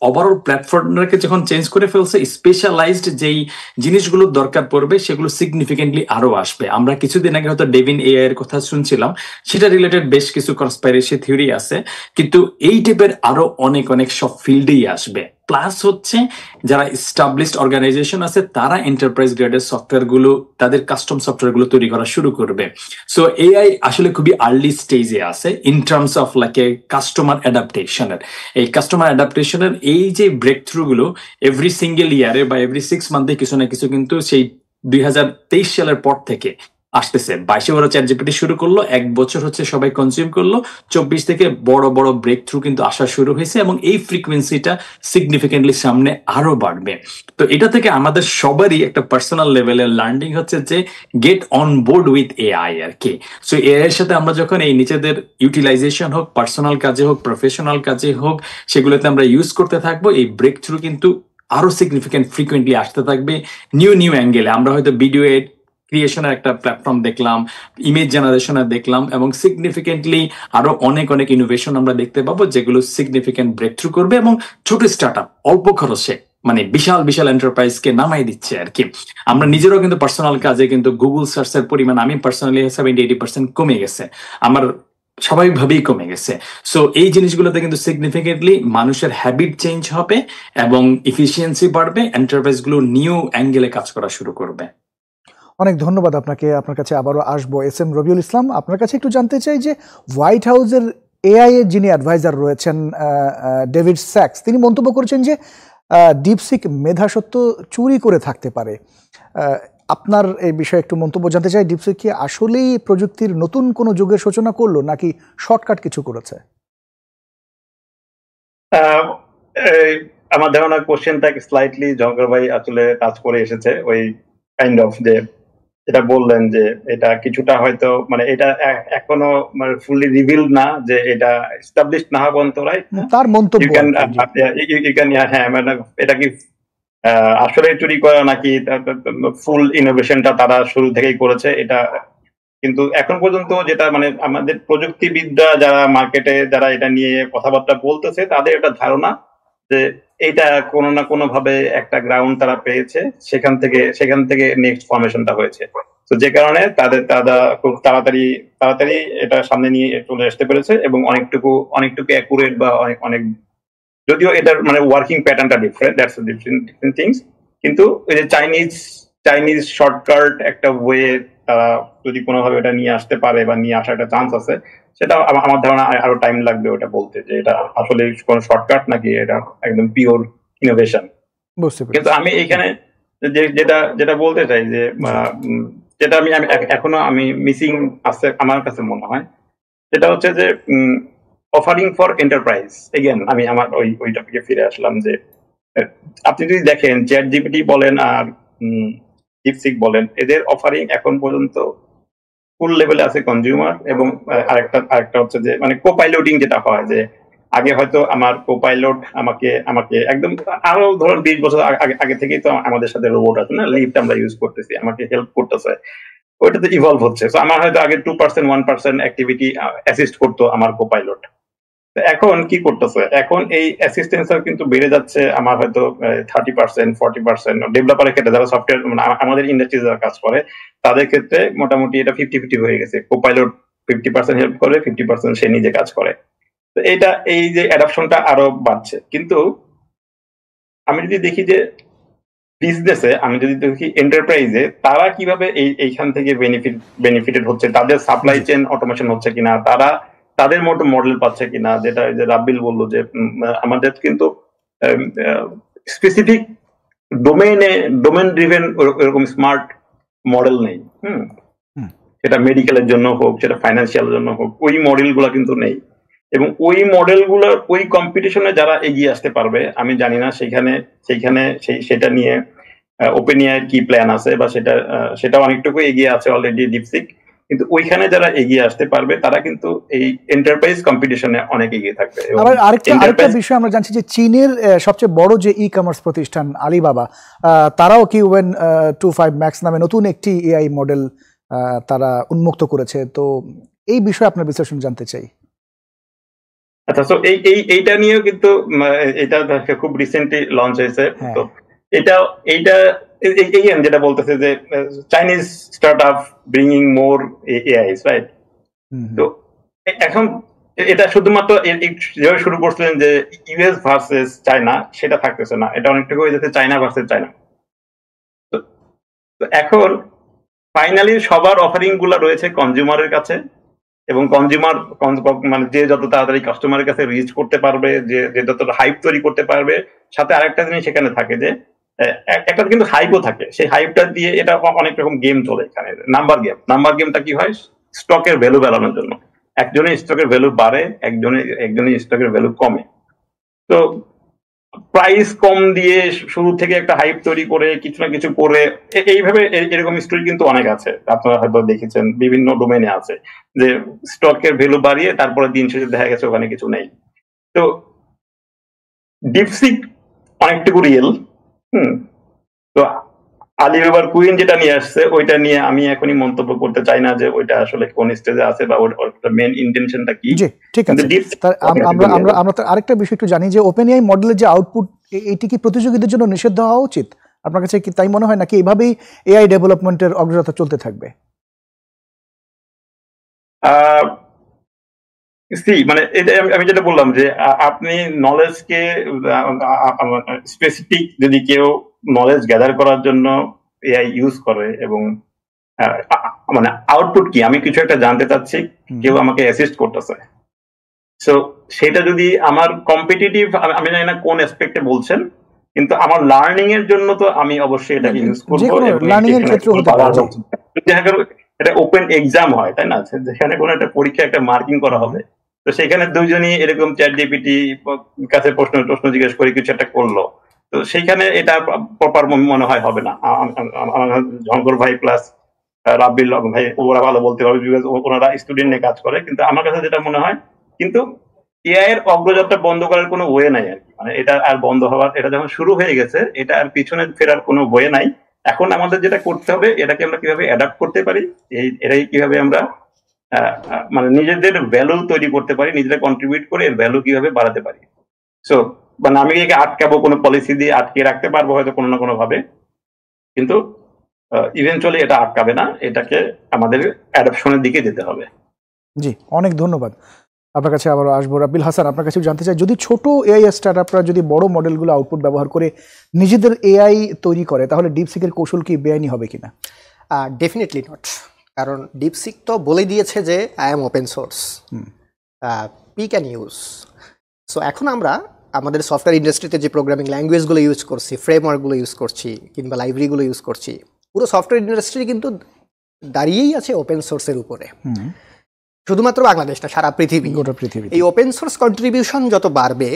ওভারঅল প্ল্যাটফর্মটাকে যখন চেঞ্জ করে ফেলছে, স্পেশালাইজড যেই জিনিসগুলো দরকার পড়বে সেগুলো সিগনিফিকেন্টলি আরো আসবে। আমরা কিছুদিন আগে হয়তো ডেভিন এআই এর কথা শুনছিলাম, সেটা রিলেটেড বেশ কিছু কনস্পাইরেসি থিওরি আছে, কিন্তু এই টাইপের আরো অনেক অনেক সব ফিল্ডেই আসবে। প্লাস হচ্ছে যারা এস্টাবলিশড অর্গানাইজেশন আছে তারা এন্টারপ্রাইজ গ্রেডের সফটওয়্যার গুলো, তাদের কাস্টম সফটওয়্যার গুলো তৈরি করা শুরু করবে। সো এআই আসলে খুবই আর্লি স্টেজে আছে in terms of like a customer অ্যাডাপ্টেশনের। এই কাস্টমার অ্যাডাপ্টেশনের এই যে ব্রেক থ্রু গুলো এভরি সিঙ্গেল ইয়ারে বা এভরি 6 মান্থে কিছু না কিছু কিন্তু সেই 2023 সালের পর থেকে আসতেছে। 22-এ ওরা চ্যাটজিপিটি শুরু করলো, 1 বছর হচ্ছে সবাই কনজিউম করলো, 24 থেকে বড় বড় ব্রেক থ্রু কিন্তু আসা শুরু হয়েছে, এবং এই ফ্রিকোয়েন্সিটা সিগনিফিকেন্টলি সামনে আরো বাড়বে। তো এটা থেকে আমাদের সবারই একটা পার্সোনাল লেভেলের লার্নিং হচ্ছে যে get on board with AI আর কি। সো এআই এর সাথে আমরা যখন এই নিজেদের ইউটিলাইজেশন হোক, পার্সোনাল কাজে হোক, প্রফেশনাল কাজে হোক, সেগুলোতে আমরা ইউজ করতে থাকবো, এই ব্রেক থ্রু কিন্তু আরো সিগনিফিকেন্ট ফ্রিকুয়েন্টলি আসতে থাকবে নিউ নিউ অ্যাঙ্গেলে। আমরা হয়তো ভিডিও ক্রিয়েশনের একটা প্ল্যাটফর্ম দেখলাম, ইমেজ জেনারেশনের দেখলাম, এবং সিগনিফিকেন্টলি আরো অনেক অনেক ইনোভেশন আমরা দেখতে পাবো যেগুলো সিগনিফিকেন্ট ব্রেক থ্রু করবে, এবং ছোট স্টার্টআপ অল্প খরচে মানে বিশাল বিশাল এন্টারপ্রাইজকে নামাই দিচ্ছে আর কি। আমরা নিজেরাও কিন্তু পার্সোনাল কাজে কিন্তু গুগল সার্চের পরিমাণ আমি পার্সোনালি 70-80% কমে গেছে, আমার স্বাভাবিকভাবেই কমে গেছে। সো এই জিনিসগুলোতে কিন্তু সিগনিফিকেন্টলি মানুষের হ্যাবিট চেঞ্জ হবে এবং ইফিসিয়েন্সি বাড়বে, এন্টারপ্রাইজ গুলো নিউ অ্যাঙ্গেলে কাজ করা শুরু করবে। অনেক ধন্যবাদ আপনাকে। আপনার কাছে আবারও আসবো। এস এম রবিউল ইসলাম, আপনার কাছে একটু জানতে চাই যে হোয়াইট হাউসের এআই এর যিনি অ্যাডভাইজার রয়েছেন ডেভিড স্যাক্স, তিনি মন্তব্য করেছেন যে ডিপসিক মেধাসত্ব চুরি করে থাকতে পারে। আপনার এই বিষয়ে একটু মন্তব্য জানতে চাই। ডিপসিক কি আসলেই প্রযুক্তির নতুন কোনো যুগের সূচনা করলো, নাকি শর্টকাট কিছু করেছে? আমার ধারণা কোশ্চেনটাকে স্লাইটলি জঙ্গর ভাই আসলে টাচ করে এসেছে, ওই কাইন্ড অফ যে এটা বললেন যে এটা কিছুটা হয়তো মানে এটা এখনো মানে ফুললি রিভিল না, যে এটা এস্টাবলিশ না হওয়া পর্যন্ত, রাইট? তার মন্তব্য হ্যাঁ, মানে এটা কি আসলে চুরি করা নাকি ফুল ইনোভেশনটা তারা শুরু থেকেই করেছে, এটা কিন্তু এখন পর্যন্ত যেটা মানে আমাদের প্রযুক্তিবিদরা যারা মার্কেটে যারা এটা নিয়ে কথাবার্তা বলতেছে, তাদের একটা ধারণা যে এটা কোনো না কোনো ভাবে একটা গ্রাউন্ড তারা পেয়েছে, সেখান থেকে নেক্সট ফর্মেশনটা হয়েছে। তো যে কারণে তারা খুব তাড়াতাড়ি এটা সামনে নিয়ে চলে আসতে পেরেছে, এবং অনেকটুকু অ্যাকুরেট বা অনেক যদিও এটার মানে ওয়ার্কিং প্যাটার্নটা ডিফারেন্ট, দ্যাটস ডিফারেন্ট থিংস, কিন্তু এই যে চাইনিজ শর্টকাট একটা ওয়ে তারা যদি কোনোভাবে এটা নিয়ে আসতে পারে বা নিয়ে আসার একটা চান্স আছে, সেটা আমার ধারণা আরো টাইম লাগবে ওটা বলতে, যে এটা আসলে কোনো শর্টকাট নাকি এটা একদম পিওর ইনোভেশন। কিন্তু আমি এখানে যেটা যেটা বলতে চাই যে যেটা আমি এখনো মিসিং আছে আমার কাছে মনে হয়, সেটা হচ্ছে যে অফারিং ফর এন্টারপ্রাইজ। এগেন আমি আমার ওই টপিকে ফিরে আসলাম যে আপনি যদি দেখেন চ্যাট জিপিটি বলেন আর ডিপসিক বলেন, এদের অফারিং এখন পর্যন্ত ফুল লেভেলে আছে কনজিউমার, এবং আরেকটা হচ্ছে যে মানে কোপাইলটিং যেটা হয়, যে আগে হয়তো আমার কোপাইলট আমাকে একদম আরো ধরুন 20 বছর আগে থেকেই তো আমাদের সাথে রোবট আছে না, লিফট আমরা ইউজ করতেছি, আমাকে হেল্প করতেছে, ওইটাতে ইভলভ হচ্ছে। তো আমার হয়তো আগে 2% 1% অ্যাক্টিভিটি অ্যাসিস্ট করতো আমার কোপাইলট, এখন কি করতেছে, এখন এই অ্যাসিস্ট্যান্স কিন্তু বেড়ে যাচ্ছে আমার হয়তো 30% 40%। ডেভেলপারের ক্ষেত্রে যারা সফটওয়্যার মানে আমাদের ইন্ডাস্ট্রি যারা কাজ করে তাদের ক্ষেত্রে মোটামুটি এটা 50-50 হয়ে গেছে, কোপাইলট 50% হেল্প করে, 50% সে নিজে কাজ করে। তো এই যে অ্যাডাপশনটা আরো বাড়ছে। কিন্তু আমি যদি দেখি যে বিজনেসে, আমি যদি দেখি এন্টারপ্রাইজে তারা কিভাবে এইখান থেকে বেনিফিটেড হচ্ছে, তাদের সাপ্লাই চেইন অটোমেশন হচ্ছে কিনা, তারা তাদের মতো মডেল পাচ্ছে কিনা, যেটা যে রাব্বিল বললো যে আমাদের কিন্তু স্পেসিফিক ডোমেন ড্রিভেন এরকম স্মার্ট মডেল নেই। সেটা মেডিকেলের জন্য হোক, সেটা ফাইন্যান্সিয়াল জন্য হোক, ওই মডেল গুলা কিন্তু নেই। এবং ওই মডেল গুলোর ওই কম্পিটিশনে যারা এগিয়ে আসতে পারবে আমি জানি না সেটা নিয়ে ওপেন এআই কি প্ল্যান আছে, বা সেটা অনেকটুকু এগিয়ে আছে অলরেডি ডিপসিক, কিন্তু ওইখানে যারা এগিয়ে আসতে পারবে তারা কিন্তু এই এন্টারপ্রাইজ কম্পিটিশনে অনেক এগিয়ে থাকবে। আবার আরেকটা বিষয় আমরা জানছি যে চীনের সবচেয়ে বড় যে ই কমার্স প্রতিষ্ঠান আলিবাবা, তারাও কিউএন 25 ম্যাক্স নামে নতুন একটি এআই মডেল তারা উন্মুক্ত করেছে। তো এই বিষয়ে আপনার বিশ্লেষণ জানতে চাই। আচ্ছা, তো এইটা নিয়েও কিন্তু এটা খুব রিসেন্টলি লঞ্চ হয়েছে। তো এইটা যেটা বলতেছে যে চাইনিজ স্টার্টআপ ব্রিংিং মোর এআইস, রাইট? তো এখন এটা শুধুমাত্র যেভাবে শুরু করছিলেন যে ইউএস ভার্সেস চায়না, সেটা থাকতেছে না, এটা অনেকটুকু হয়ে যাচ্ছে চায়না ভার্সেস চায়না। তো এখন ফাইনালি সবার অফারিং গুলা রয়েছে কনজিউমারের কাছে, এবং কনজিউমার মানে যে যত তাড়াতাড়ি কাস্টমারের কাছে রিচ করতে পারবে, যে যত হাইপ তৈরি করতে পারবে, সাথে আরেকটা জিনিস সেখানে থাকে যে একটা কিন্তু হাইপও থাকে, সেই হাইপটা দিয়ে এটা অনেক রকম গেম চলে এখানে। নাম্বার গেমটা কি হয়, স্টকের ভ্যালু বাড়ানোর জন্য একজনের স্টকের ভ্যালু বাড়ে, একজনের স্টকের ভ্যালু কমে। তো প্রাইস কম দিয়ে শুরু থেকে একটা হাইপ তৈরি করে কিছু না কিছু করে এইভাবে এরকম স্টোরি কিন্তু অনেক আছে, আপনারা হয়তো দেখেছেন, বিভিন্ন ডোমেনে আছে যে স্টকের ভ্যালু বাড়িয়ে তারপরে দিন শেষে দেখা গেছে ওখানে কিছু নেই। তো ডিপসিক অনেকটুকু রিয়েল। তো আলিবাবার কুইন যেটা নিয়ে আসছে ওইটা নিয়ে আমি এখনই মন্তব্য করতে চাই না যে ওইটা আসলে কোন স্টেজে আছে বা ওর মেইন ইন্টেনশনটা কি। জি, ঠিক আছে। আমরা আরেকটা বিষয় একটু জানি যে ওপেন এআই মডেলের যে আউটপুট, এটি কি প্রতিযোগীদের জন্য নিষিদ্ধ হওয়া উচিত? আপনার কাছে কি তাই মনে হয়, নাকি এইভাবেই এআই ডেভেলপমেন্টের অগ্রযাত্রা চলতে থাকবে? মানে আমি যেটা বললাম যে আপনি নলেজকে স্পেসিফিক যদি কেউ নলেজ গ্যাদার করার জন্য এআই ইউজ করে, এবং মানে আউটপুট কি, আমি কিছু একটা জানতে চাচ্ছি, কেউ আমাকে অ্যাসিস্ট করতেছে, সো সেটা যদি আমার কম্পিটিটিভ, আমি জানি না কোন অ্যাসপেক্টে বলছেন, কিন্তু আমার লার্নিং এর জন্য তো আমি অবশ্যই এটাকে ইউজ করবো। এটা ওপেন এক্সাম হয়, তাই না, যেখানে কোনো একটা পরীক্ষা একটা মার্কিং করা হবে, তো সেখানে দুইজনই এরকম চ্যাট জিপিটি কাছে প্রশ্ন জিজ্ঞেস করে কিছু একটা করলো, তো সেইখানে এটা প্রপার মনে হয় হবে না। ঝঙ্কর ভাই প্লাস রাব্বিল ভাই ওরা ভালো বলতে পারবে, বিকজ ওনারা স্টুডেন্ট নিয়ে কাজ করে। কিন্তু আমার কাছে যেটা মনে হয়, কিন্তু এআই এর অগ্রযাত্রা বন্ধ করার কোনো ওয়ে নাই আর কি, মানে এটা আর বন্ধ হওয়ার, এটা যখন শুরু হয়ে গেছে এটা আর পিছনে ফেরার কোনো ওয়ে নাই। এখন আমাদের যেটা করতে হবে, এটাকে আমরা কিভাবে অ্যাডাপ্ট করতে পারি, এটাই কিভাবে আমরা মানে নিজেদের ভ্যালু তৈরি করতে পারি, নিজেরা কন্ট্রিবিউট করে এর ভ্যালু কিভাবে বাড়াতে পারি। সো মানে আমি একে আটকাবো, কোনো পলিসি দিয়ে আটকে রাখতে পারবো হয়তো কোনো না কোনো ভাবে, কিন্তু ইভেনচুয়ালি এটা আটকাবে না, এটাকে আমাদের অ্যাডাপশনের দিকে যেতে হবে। জি, অনেক ধন্যবাদ। আপনার কাছে আবার আসবো। রাব্বিল হাসান, আপনার কাছে জানতে চাই, যদি ছোট এআই স্টার্টআপরা যদি বড় মডেলগুলো আউটপুট ব্যবহার করে নিজেদের এআই তৈরি করে, তাহলে ডিপসিকের কৌশল কি বেআইনি হবে কিনা? ডেফিনেটলি নট, কারণ ডিপসিক তো বলে দিয়েছে যে I am open source, P can use. So এখন আমরা আমাদের সফটওয়্যার ইন্ডাস্ট্রিতে যে প্রোগ্রামিং ল্যাঙ্গুয়েজগুলো ইউজ করছি, ফ্রেমওয়ার্কগুলো ইউজ করছি, কিংবা লাইব্রেরিগুলো ইউজ করছি, পুরো সফটওয়্যার ইন্ডাস্ট্রি কিন্তু দাঁড়িয়েই আছে ওপেন সোর্সের উপরে। শুধুমাত্র বাংলাদেশ না, সারা পৃথিবী। এই ওপেন সোর্স কন্ট্রিবিউশন যত বাড়বে,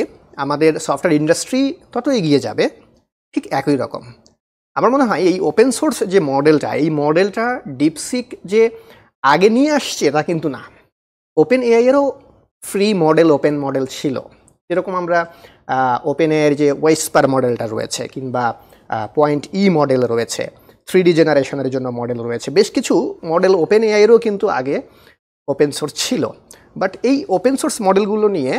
আমাদের সফটওয়্যার ইন্ডাস্ট্রি তত এগিয়ে যাবে। ঠিক একই রকম আমার মনে হয় এই ওপেন সোর্স যে মডেলটা, এই মডেলটা ডিপসিক যে আগে নিয়ে আসছে তা কিন্তু না। ওপেন এআই এরও ফ্রি মডেল, ওপেন মডেল ছিল। যেরকম আমরা ওপেন এআইয়ের যে ওয়েসপার মডেলটা রয়েছে, কিংবা পয়েন্ট ই মডেল রয়েছে, 3D জেনারেশনের জন্য মডেল রয়েছে, বেশ কিছু মডেল ওপেন এআইয়েরও কিন্তু আগে ওপেন সোর্স ছিল। বাট এই ওপেন সোর্স মডেলগুলো নিয়ে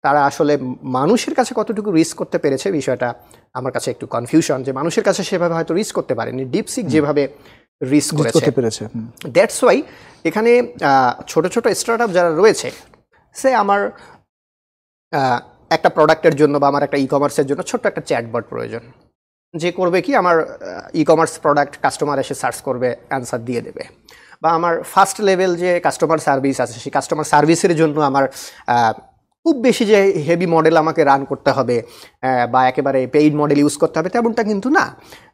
তারা আসলে মানুষের কাছে কতটুকু রিস্ক করতে পেরেছে, বিষয়টা আমার কাছে একটু কনফিউশন, যে মানুষের কাছে সেভাবে হয়তো রিস্ক করতে পারেনি, ডিপসিক যেভাবে রিস্ক করতে পেরেছে। দ্যাটস ওয়াই এখানে ছোট ছোট স্টার্টআপ যারা রয়েছে, সে আমার একটা প্রোডাক্টের জন্য বা আমার একটা ই কমার্সের জন্য ছোট্ট একটা চ্যাটবট প্রয়োজন, যে করবে কি, আমার ই কমার্স প্রোডাক্ট কাস্টমার এসে সার্চ করবে, অ্যান্সার দিয়ে দেবে। বা আমার ফার্স্ট লেভেল যে কাস্টমার সার্ভিস আছে, সেই কাস্টমার সার্ভিসের জন্য আমার খুব বেশি যে হেভি মডেল আমাকে রান করতে হবে বা একেবারে পেইড মডেল ইউজ করতে হবে তেমনটা কিন্তু না।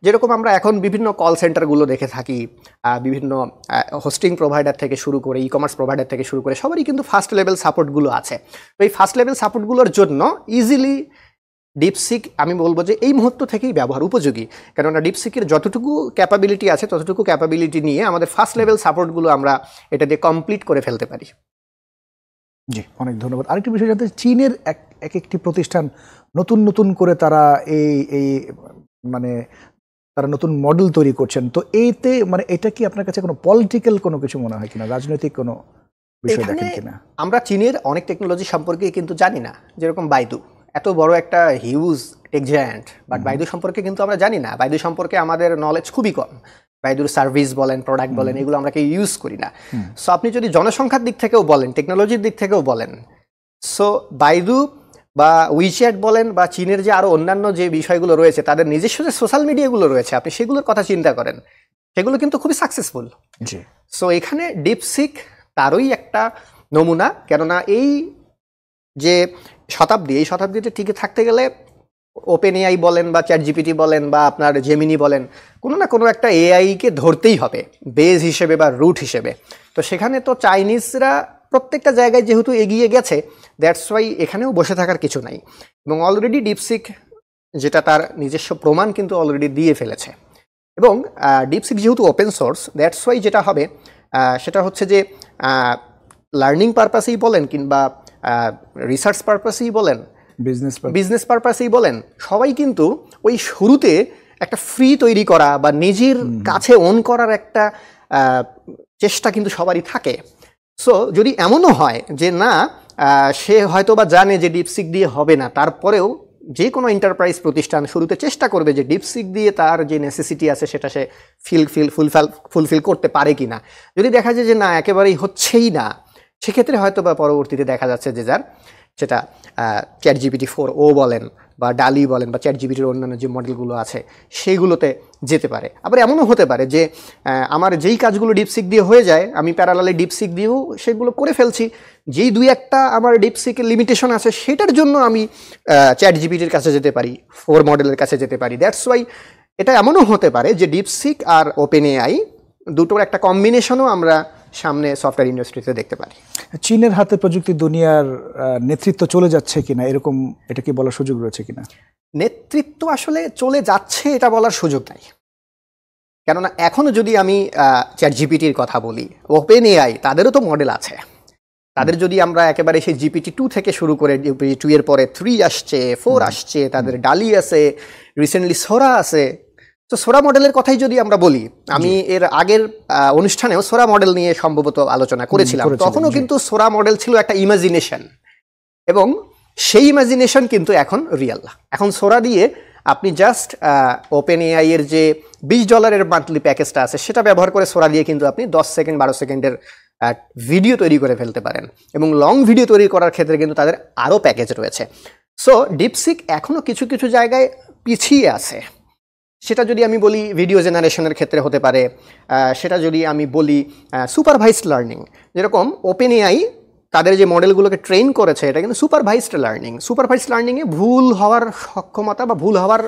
যেরকম আমরা এখন বিভিন্ন কল সেন্টারগুলো দেখে থাকি, বিভিন্ন হোস্টিং প্রোভাইডার থেকে শুরু করে, ই কমার্স প্রোভাইডার থেকে শুরু করে সবারই কিন্তু ফার্স্ট লেভেল সাপোর্টগুলো আছে। তো এই ফার্স্ট লেভেল সাপোর্টগুলোর জন্য ইজিলি ডিপসিক আমি বলবো যে এই মুহূর্ত থেকেই ব্যবহার উপযোগী। কেননা ডিপসিকের যতটুকু ক্যাপাবিলিটি আছে ততটুকু ক্যাপাবিলিটি নিয়ে আমাদের ফার্স্ট লেভেল সাপোর্টগুলো আমরা এটা দিয়ে কমপ্লিট করে ফেলতে পারি। জি, অনেক ধন্যবাদ। আরেকটি বিষয়, যাতে চীনের এক একটি প্রতিষ্ঠান নতুন নতুন করে তারা এই মানে তারা নতুন মডেল তৈরি করছেন, তো এইতে মানে এটা কি আপনার কাছে কোনো পলিটিক্যাল কোনো কিছু মনে হয় কিনা, রাজনৈতিক কোনো বিষয় দেখেন কিনা? আমরা চীনের অনেক টেকনোলজি সম্পর্কে কিন্তু জানি না। যেরকম বাইদু, এত বড় একটা huge tech giant, but Baidu সম্পর্কে কিন্তু আমরা জানি না। বাইদু সম্পর্কে আমাদের নলেজ খুবই কম। বাইদুর সার্ভিস বলেন, প্রোডাক্ট বলেন, এগুলো আমরা কেউ ইউজ করি না। সো আপনি যদি জনসংখ্যার দিক থেকেও বলেন, টেকনোলজির দিক থেকেও বলেন, সো বাইদু বা উইচ্যাট বলেন বা চীনের যে আরও অন্যান্য যে বিষয়গুলো রয়েছে, তাদের নিজস্ব যে সোশ্যাল মিডিয়াগুলো রয়েছে, আপনি সেগুলোর কথা চিন্তা করেন, সেগুলো কিন্তু খুবই সাকসেসফুল। সো এখানে ডিপসিক তারই একটা নমুনা। কেননা এই যে শতাব্দী, এই শতাব্দীতে টিকে থাকতে গেলে ওপেন এআই বলেন বা চ্যাট জিপিটি বলেন বা আপনার জেমিনি বলেন, কোনো না কোনো একটা এআইকে ধরতেই হবে বেজ হিসেবে বা রুট হিসেবে। তো সেখানে তো চাইনিজরা প্রত্যেকটা জায়গায় যেহেতু এগিয়ে গেছে, দ্যাটস ওয়াই এখানেও বসে থাকার কিছু নাই। এবং অলরেডি ডিপসিক যেটা তার নিজস্ব প্রমাণ কিন্তু অলরেডি দিয়ে ফেলেছে। এবং ডিপসিক যেহেতু ওপেন সোর্স, দ্যাটস ওয়াই যেটা হবে সেটা হচ্ছে যে লার্নিং পারপাসেই বলেন কিংবা রিসার্চ পারপাসেই বলেন, বিজনেস পারপাসেই বলেন, সবাই কিন্তু ওই শুরুতে একটা ফ্রি তৈরি করা বা নিজের কাছে ওন করার একটা চেষ্টা কিন্তু সবারই থাকে। সো যদি এমনও হয় যে না, সে হয়তো বা জানে যে ডিপসিক দিয়ে হবে না, তারপরেও যে কোনো এন্টারপ্রাইজ প্রতিষ্ঠান শুরুতে চেষ্টা করবে যে ডিপসিক দিয়ে তার যে নেসেসিটি আছে সেটা সে ফুলফিল করতে পারে কি না। যদি দেখা যায় যে না, একেবারেই হচ্ছেই না, সেক্ষেত্রে হয়তো বা পরবর্তীতে দেখা যাচ্ছে যে যার সেটা চ্যাট জিপিটি 4o বলেন বা ডালি বলেন বা চ্যাট জিপিটির অন্যান্য যে মডেলগুলো আছে সেইগুলোতে যেতে পারে। আবার এমনও হতে পারে যে আমার যেই কাজগুলো ডিপসিক দিয়ে হয়ে যায়, আমি প্যারালালে ডিপসিক দিয়েও সেগুলো করে ফেলছি। যেই দুই একটা আমার ডিপসিকের লিমিটেশন আছে, সেটার জন্য আমি চ্যাট জিপিটির কাছে যেতে পারি, 4 মডেলের কাছে যেতে পারি। দ্যাটস ওয়াই এটা এমনও হতে পারে যে ডিপসিক আর ওপেন এআই দুটোর একটা কম্বিনেশনও আমরা সামনে সফটওয়্যার ইন্ডাস্ট্রিতে দেখতে পারি। চীনের হাতে প্রযুক্তি দুনিয়ার নেতৃত্ব চলে যাচ্ছে কিনা, এরকম এটা কি বলার সুযোগ রয়েছে কিনা? নেতৃত্ব আসলে চলে যাচ্ছে এটা বলার সুযোগ নাই। কেননা এখনও যদি আমি চ্যাট জিপিটির কথা বলি, ওপেন এআই তাদেরও তো মডেল আছে। তাদের যদি আমরা একেবারে সেই জিপিটি 2 থেকে শুরু করে, জিপিটি 2 এর পরে 3 আসছে, 4 আসছে, তাদের ডালি আছে, রিসেন্টলি সোরা আছে। তো সোরা মডেলের কথাই যদি আমরা বলি, আমি এর আগের অনুষ্ঠানেও সোরা মডেল নিয়ে সম্ভবত আলোচনা করেছিলাম। তখনও কিন্তু সোরা মডেল ছিল একটা ইমাজিনেশন, এবং সেই ইমাজিনেশন কিন্তু এখন রিয়েল। এখন সোরা দিয়ে আপনি জাস্ট ওপেন এআই এর যে $20 মান্থলি প্যাকেজটা আছে সেটা ব্যবহার করে সোরা দিয়ে কিন্তু আপনি 10 সেকেন্ড 12 সেকেন্ডের ভিডিও তৈরি করে ফেলতে পারেন। এবং লং ভিডিও তৈরি করার ক্ষেত্রে কিন্তু তাদের আরও প্যাকেজ রয়েছে। সো ডিপসিক এখনও কিছু কিছু জায়গায় পিছিয়ে আছে। সেটা যদি আমি বলি ভিডিও জেনারেশনের ক্ষেত্রে হতে পারে, সেটা যদি আমি বলি সুপারভাইজড লার্নিং, যেরকম ওপেন এআই তাদের যে মডেলগুলোকে ট্রেন করেছে এটা কিন্তু সুপারভাইজড লার্নিংয়ে ভুল হওয়ার সক্ষমতা বা ভুল হওয়ার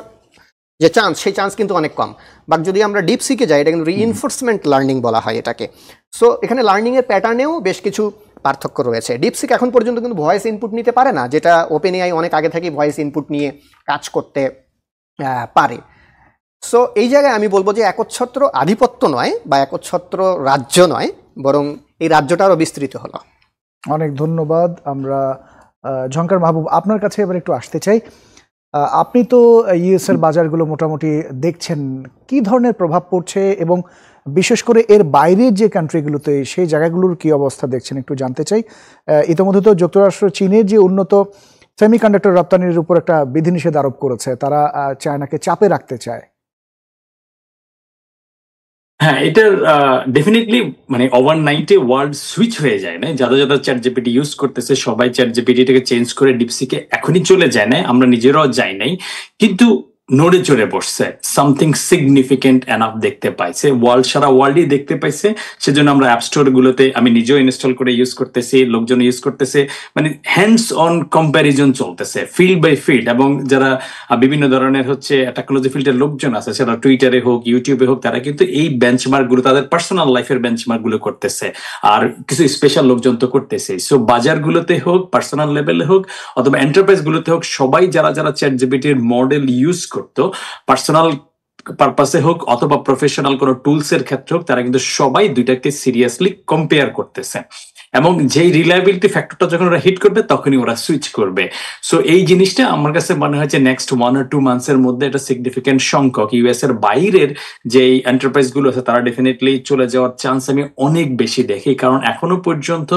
যে চান্স, সেই চান্স কিন্তু অনেক কম। বাট যদি আমরা ডিপসিকে যাই, এটা কিন্তু রিইনফোর্সমেন্ট লার্নিং বলা হয় এটাকে। সো এখানে লার্নিংয়ের প্যাটার্নেও বেশ কিছু পার্থক্য রয়েছে। ডিপসিক এখন পর্যন্ত কিন্তু ভয়েস ইনপুট নিতে পারে না, যেটা ওপেন এআই অনেক আগে থেকেই ভয়েস ইনপুট নিয়ে কাজ করতে পারে। সো এই জায়গায় আমি বলবো যে একচ্ছত্র আধিপত্য নয় বা একচ্ছত্র রাজ্য নয়, বরং এই রাজ্যটা আরও বিস্তৃত হলো। অনেক ধন্যবাদ। আমরা ঝংকার মাহবুব, আপনার কাছে এবার একটু আসতে চাই। আপনি তো ইউএস এর বাজারগুলো মোটামুটি দেখছেন, কি ধরনের প্রভাব পড়ছে এবং বিশেষ করে এর বাইরের যে কান্ট্রিগুলোতে সেই জায়গাগুলোর কি অবস্থা দেখছেন একটু জানতে চাই। ইতিমধ্যে তো যুক্তরাষ্ট্র চীনের যে উন্নত সেমিকন্ডাক্টর রপ্তানির উপর একটা বিধিনিষেধ আরোপ করেছে, তারা চায়নাকে চাপে রাখতে চায়। হ্যাঁ, এটার ডেফিনেটলি মানে ওভারনাইটে ওয়ার্ল্ড সুইচ হয়ে যায় না। যারা যারা চ্যাট জিপিটি ইউজ করতেছে সবাই চ্যাট জিপিটিটাকে চেঞ্জ করে ডিপসিকে এখনই চলে যায় না, আমরা নিজেরাও যাই নাই, কিন্তু নড়ে চড়ে বসছে, সামথিং সিগনিফিকেন্ট এনাফ দেখতে পাইছে, ওয়ার্ল্ড সারা ওয়ার্ল্ডই দেখতে পাইছে। সেজন্য আমরা অ্যাপ স্টোর গুলোতে, আমি নিজেও ইনস্টল করে ইউজ করতেছি, লোকজন ইউজ করতেছে, মানে হ্যান্ডস অন কম্প্যারিজন চলতেছে ফিল্ড বাই ফিল্ড। এবং যারা বিভিন্ন ধরনের হচ্ছে টেকনোলজি ফিল্ডের লোকজন আছে, সেটা টুইটারে হোক ইউটিউবে হোক, তারা কিন্তু এই বেঞ্চমার্ক গুলো তাদের পার্সোনাল লাইফের বেঞ্চমার্ক গুলো করতেছে, আর কিছু স্পেশাল লোকজন তো করতেছে। সো বাজারগুলোতে হোক, পার্সোনাল লেভেলে হোক, অথবা এন্টারপ্রাইজ গুলোতে হোক, সবাই যারা যারা চ্যাট জিপিটির মডেল ইউজ করতো, পার্সোনাল পারপাসে হোক অথবা প্রফেশনাল কোনো টুলস এর ক্ষেত্রে হোক, তারা কিন্তু সবাই দুইটাকে সিরিয়াসলি কম্পেয়ার করতেছে। এবং যেই রিলায়েবিলিটি ফ্যাক্টরটা যখন ওরা হিট করবে তখনই ওরা সুইচ করবে। সো এই জিনিসটা আমার কাছে মনে হয় যে নেক্সট 1 or 2 মান্থসের মধ্যে এটা সিগনিফিকেন্ট সংখ্যক ইউএস এর বাইরের যে এন্টারপ্রাইজ গুলো আছে তারা ডেফিনেটলি চলে যাওয়ার চান্স আমি অনেক বেশি দেখি, কারণ এখনো পর্যন্ত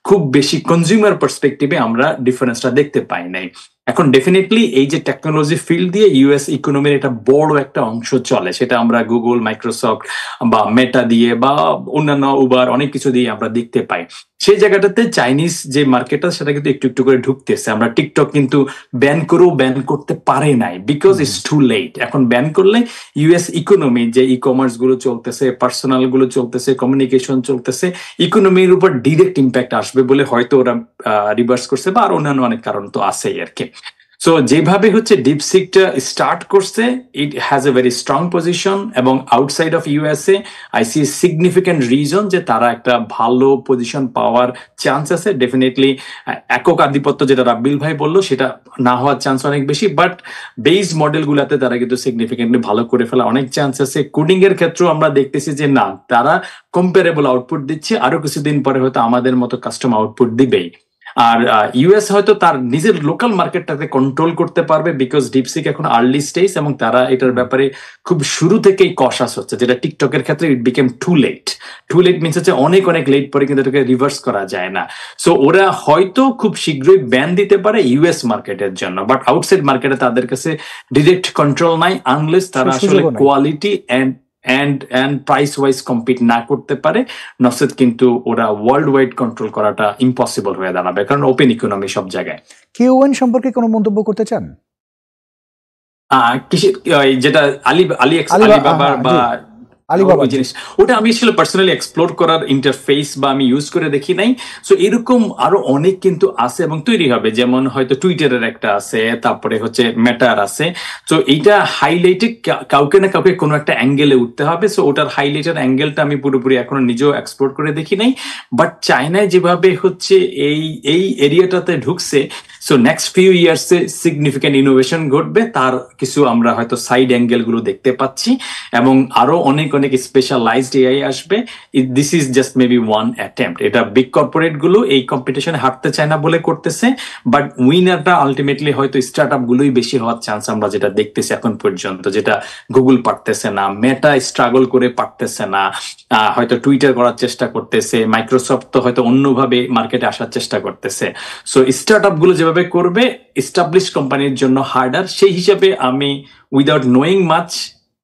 খুব বেশি কনজিউমার পার্সপেক্টিভে আমরা ডিফারেন্সটা দেখতে পাই নাই। এখন ডেফিনেটলি এই যে টেকনোলজি ফিল্ড দিয়ে ইউএস ইকোনমির একটা বড় একটা অংশ চলে, সেটা আমরা গুগল, মাইক্রোসফট বা মেটা দিয়ে বা অন্যান্য উবার অনেক কিছু দিয়ে আমরা দেখতে পাই। সেই জায়গাটাতে চাইনিজ যে মার্কেটটা সেটা কিন্তু একটু একটু করে ঢুকতেছে। আমরা টিকটক কিন্তু ব্যান করেও ব্যান করতে পারে নাই, বিকজ ইটস টু লেট। এখন ব্যান করলে ইউএস ইকোনমি যে ই কমার্স গুলো চলতেছে, পার্সোনাল গুলো চলতেছে, কমিউনিকেশন চলতেছে, ইকোনমির উপর ডিরেক্ট ইম্প্যাক্ট আসবে বলে হয়তো ওরা রিভার্স করছে, বা আর অন্যান্য অনেক কারণ তো আছেই আর কি। সো যেভাবে হচ্ছে ডিপসিকটা স্টার্ট করছে, it has a very strong position, এবং outside of USA I see significant reason যে তারা একটা ভালো পজিশন পাওয়ার চান্স আছে। ডেফিনেটলি একক আধিপত্য যেটা রাব্বিল ভাই বললো সেটা না হওয়ার চান্স অনেক বেশি, বাট বেস মডেল গুলাতে তারা কিন্তু সিগনিফিক্যান্টলি ভালো করে ফেলা অনেক চান্স আছে। কোডিং এর ক্ষেত্রেও আমরা দেখতেছি যে না, তারা কম্পারেবল আউটপুট দিচ্ছে, আরো কিছুদিন পরে হয়তো আমাদের মতো কাস্টম আউটপুট দিবেই। আর ইউএস হয়তো তার নিজের লোকাল মার্কেটটাকে কন্ট্রোল করতে পারবে, বিকজ ডিপসিক এখন আর্লি স্টেজ এবং তারা এটার ব্যাপারে খুব শুরু থেকেই কশাস হচ্ছে, যেটা টিকটকের ক্ষেত্রে it became too late means হচ্ছে অনেক অনেক লেট পরে কিন্তু এটাকে রিভার্স করা যায় না। সো ওরা হয়তো খুব শীঘ্রই ব্যান দিতে পারে ইউএস মার্কেটের জন্য, বাট আউটসাইড মার্কেটে তাদের কাছে ডিরেক্ট কন্ট্রোল নাই, আনলেস তারা আসলে quality and price wise compete না করতে পারে, নচেত কিন্তু ওরা ওয়ার্ল্ড ওয়াইড কন্ট্রোল করাটা ইম্পসিবল হয়ে দাঁড়াবে, কারণ ওপেন ইকোনমি সব জায়গায়। কিউএন সম্পর্কে কোনো মন্তব্য করতে চান? যেটা আলিবাবার বা জিনিস, ওটা আমি আসলে পার্সোনালি এক্সপ্লোর করার ইন্টারফেস বা আমি ইউজ করে দেখি নাই। সো এরকম আরো অনেক কিন্তু আছে এবং তৈরি হবে, যেমন হয়তো টুইটারের একটা আছে, তারপরে হচ্ছে মেটার আছে। তো এইটা হাইলাইটে কাউকে না কাউকে কোনো একটা অ্যাঙ্গেলে উঠতে হবে। সো ওটার হাইলাইটের অ্যাঙ্গেলটা আমি পুরোপুরি এখনো নিজেও এক্সপ্লোর করে দেখি নাই, বাট চায়নায় যেভাবে হচ্ছে এই এরিয়াটাতে ঢুকছে, সো নেক্সট ফিউ ইয়ার্সে সিগনিফিক্যান্ট ইনোভেশন ঘটবে, তার কিছু আমরা হয়তো সাইড অ্যাঙ্গেল গুলো দেখতে পাচ্ছি, এবং আরো অনেক অনেক স্পেশালাইজড এআই আসবে। This is just maybe one attempt. এটা বিগ কর্পোরেট গুলো এই কম্পিটিশনে হারতে চায় না বলে করতেছে, বাট উইনারটা আলটিমেটলি হয়তো স্টার্ট আপ গুলোই বেশি হওয়ার চান্স আমরা যেটা দেখতেছি এখন পর্যন্ত, যেটা গুগল পারতেছে না, মেটা স্ট্রাগল করে পারতেছে না, হয়তো টুইটার করার চেষ্টা করতেছে, মাইক্রোসফট তো হয়তো অন্যভাবে মার্কেটে আসার চেষ্টা করতেছে। সো স্টার্ট আপ গুলো যেভাবে করবে এস্টাবলিশ কোম্পানির জন্য হার্ডার। সেই হিসাবে আমি উইদাউট নোয়িং মাচ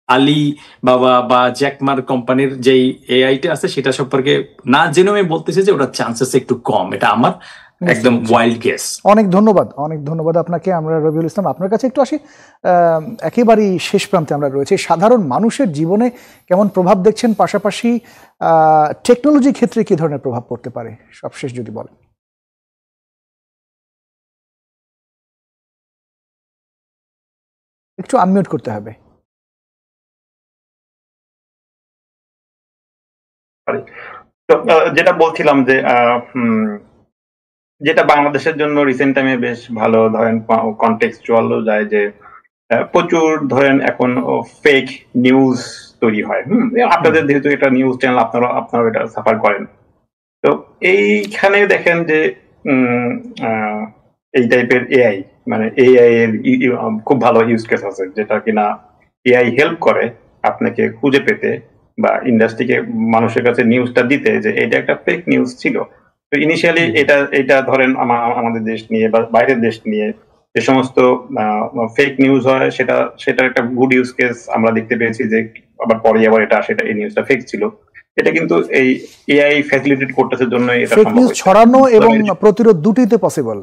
আলি বাবা বা জ্যাকমার কোম্পানির যেই এআইটা আছে সেটা সম্পর্কে না জেনে আমি বলতেছি যে ওটার চান্সেস একটু কম, এটা আমার একদম ওয়াইল্ড গেস। অনেক ধন্যবাদ আপনাকে। আমরা রবিউল ইসলাম আপনার কাছে একটু আসি, একেবারেই শেষ প্রান্তে আমরা রয়েছি। সাধারণ মানুষের জীবনে কেমন প্রভাব দেখছেন, পাশাপাশি টেকনোলজি ক্ষেত্রে কি ধরনের প্রভাব পড়তে পারে, সবশেষ যদি বলেন। একটু আনমিউট করতে হবে। তো যেটা বলছিলাম যে যেটা বাংলাদেশের জন্য রিসেন্ট টাইমে বেশ ভালো, ধরেন কনটেক্সচুয়ালও যায় যে প্রচুর ধরেন এখন ফেক নিউজ তৈরি হয়। আপনাদের যেহেতু এটা নিউজ চ্যানেল, আপনারা এটা সাফার করেন, তো এইখানে দেখেন যে এই টাইপের এআই, মানে এআই এর খুব ভালো ইউজ কেস আছে, যেটা কিনা এআই হেল্প করে আপনাকে খুঁজে পেতে বা ইন্ডাস্ট্রিকে মানুষের কাছে নিউজটা দিতে যে এটা একটা ফেক নিউজ ছিল। তো ইনিশিয়ালি এটা ধরেন আমাদের দেশ নিয়ে বা বাইরের দেশ নিয়ে যে সমস্ত ফেক নিউজ হয়, সেটা একটা গুড ইউজ কেস আমরা দেখতে পেয়েছি, যে আবার পরে আবার সেটা এই নিউজটা ফেক ছিল। এটা কিন্তু এই এআই ফ্যাসিলিটেট করতেছে জন্য এটা ফেক নিউজ ছড়ানো এবং প্রতিরোধ দুটিতে পসিবল।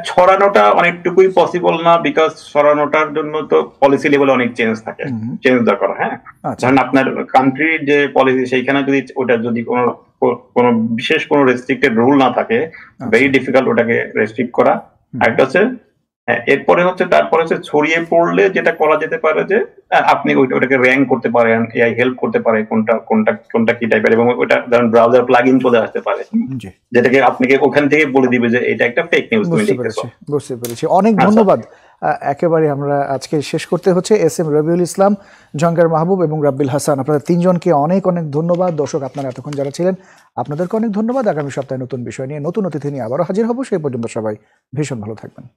ছড়ানোটা অনেকটুকুই পসিবল না, বিকজ ছড়ানোটার জন্য তো পলিসি লেভেলে অনেক চেঞ্জ থাকে, চেঞ্জ দরকার। হ্যাঁ, ধরেন আপনার কান্ট্রির যে পলিসি, সেইখানে যদি ওটা যদি কোনো বিশেষ কোনো রেস্ট্রিক্টেড রুল না থাকে, ভেরি ডিফিকাল্ট ওটাকে রেস্ট্রিক্ট করা। একটা হচ্ছে এরপরে তারপরে ছড়িয়ে পড়লে যেটা করা যেতে পারে যে আপনি ওটাকে র্যাঙ্ক করতে পারেন, এআই হেল্প করতে পারে কোনটা কি টাইপের, এবং ওটা ধরেন ব্রাউজার প্লাগইন চলে আসতে পারে, যেটাকে আপনাকে ওখান থেকে বলে দিবে যে এটা একটা ফেক নিউজ তুমি লিখতেছো। বুঝতে পেরেছি, অনেক ধন্যবাদ। একেবারে আমরা আজকে শেষ করতে হচ্ছে। এস এম রবিউল ইসলাম, জঙ্কার মাহবুব এবং রাব্বিল হাসান, আপনাদের তিনজনকে অনেক অনেক ধন্যবাদ। দর্শক আপনারা এতক্ষণ যারা ছিলেন আপনাদেরকে অনেক ধন্যবাদ। আগামী সপ্তাহে নতুন বিষয় নিয়ে নতুন অতিথি নিয়ে আবারও হাজির হব। সেই পর্যন্ত সবাই ভীষণ ভালো থাকবেন।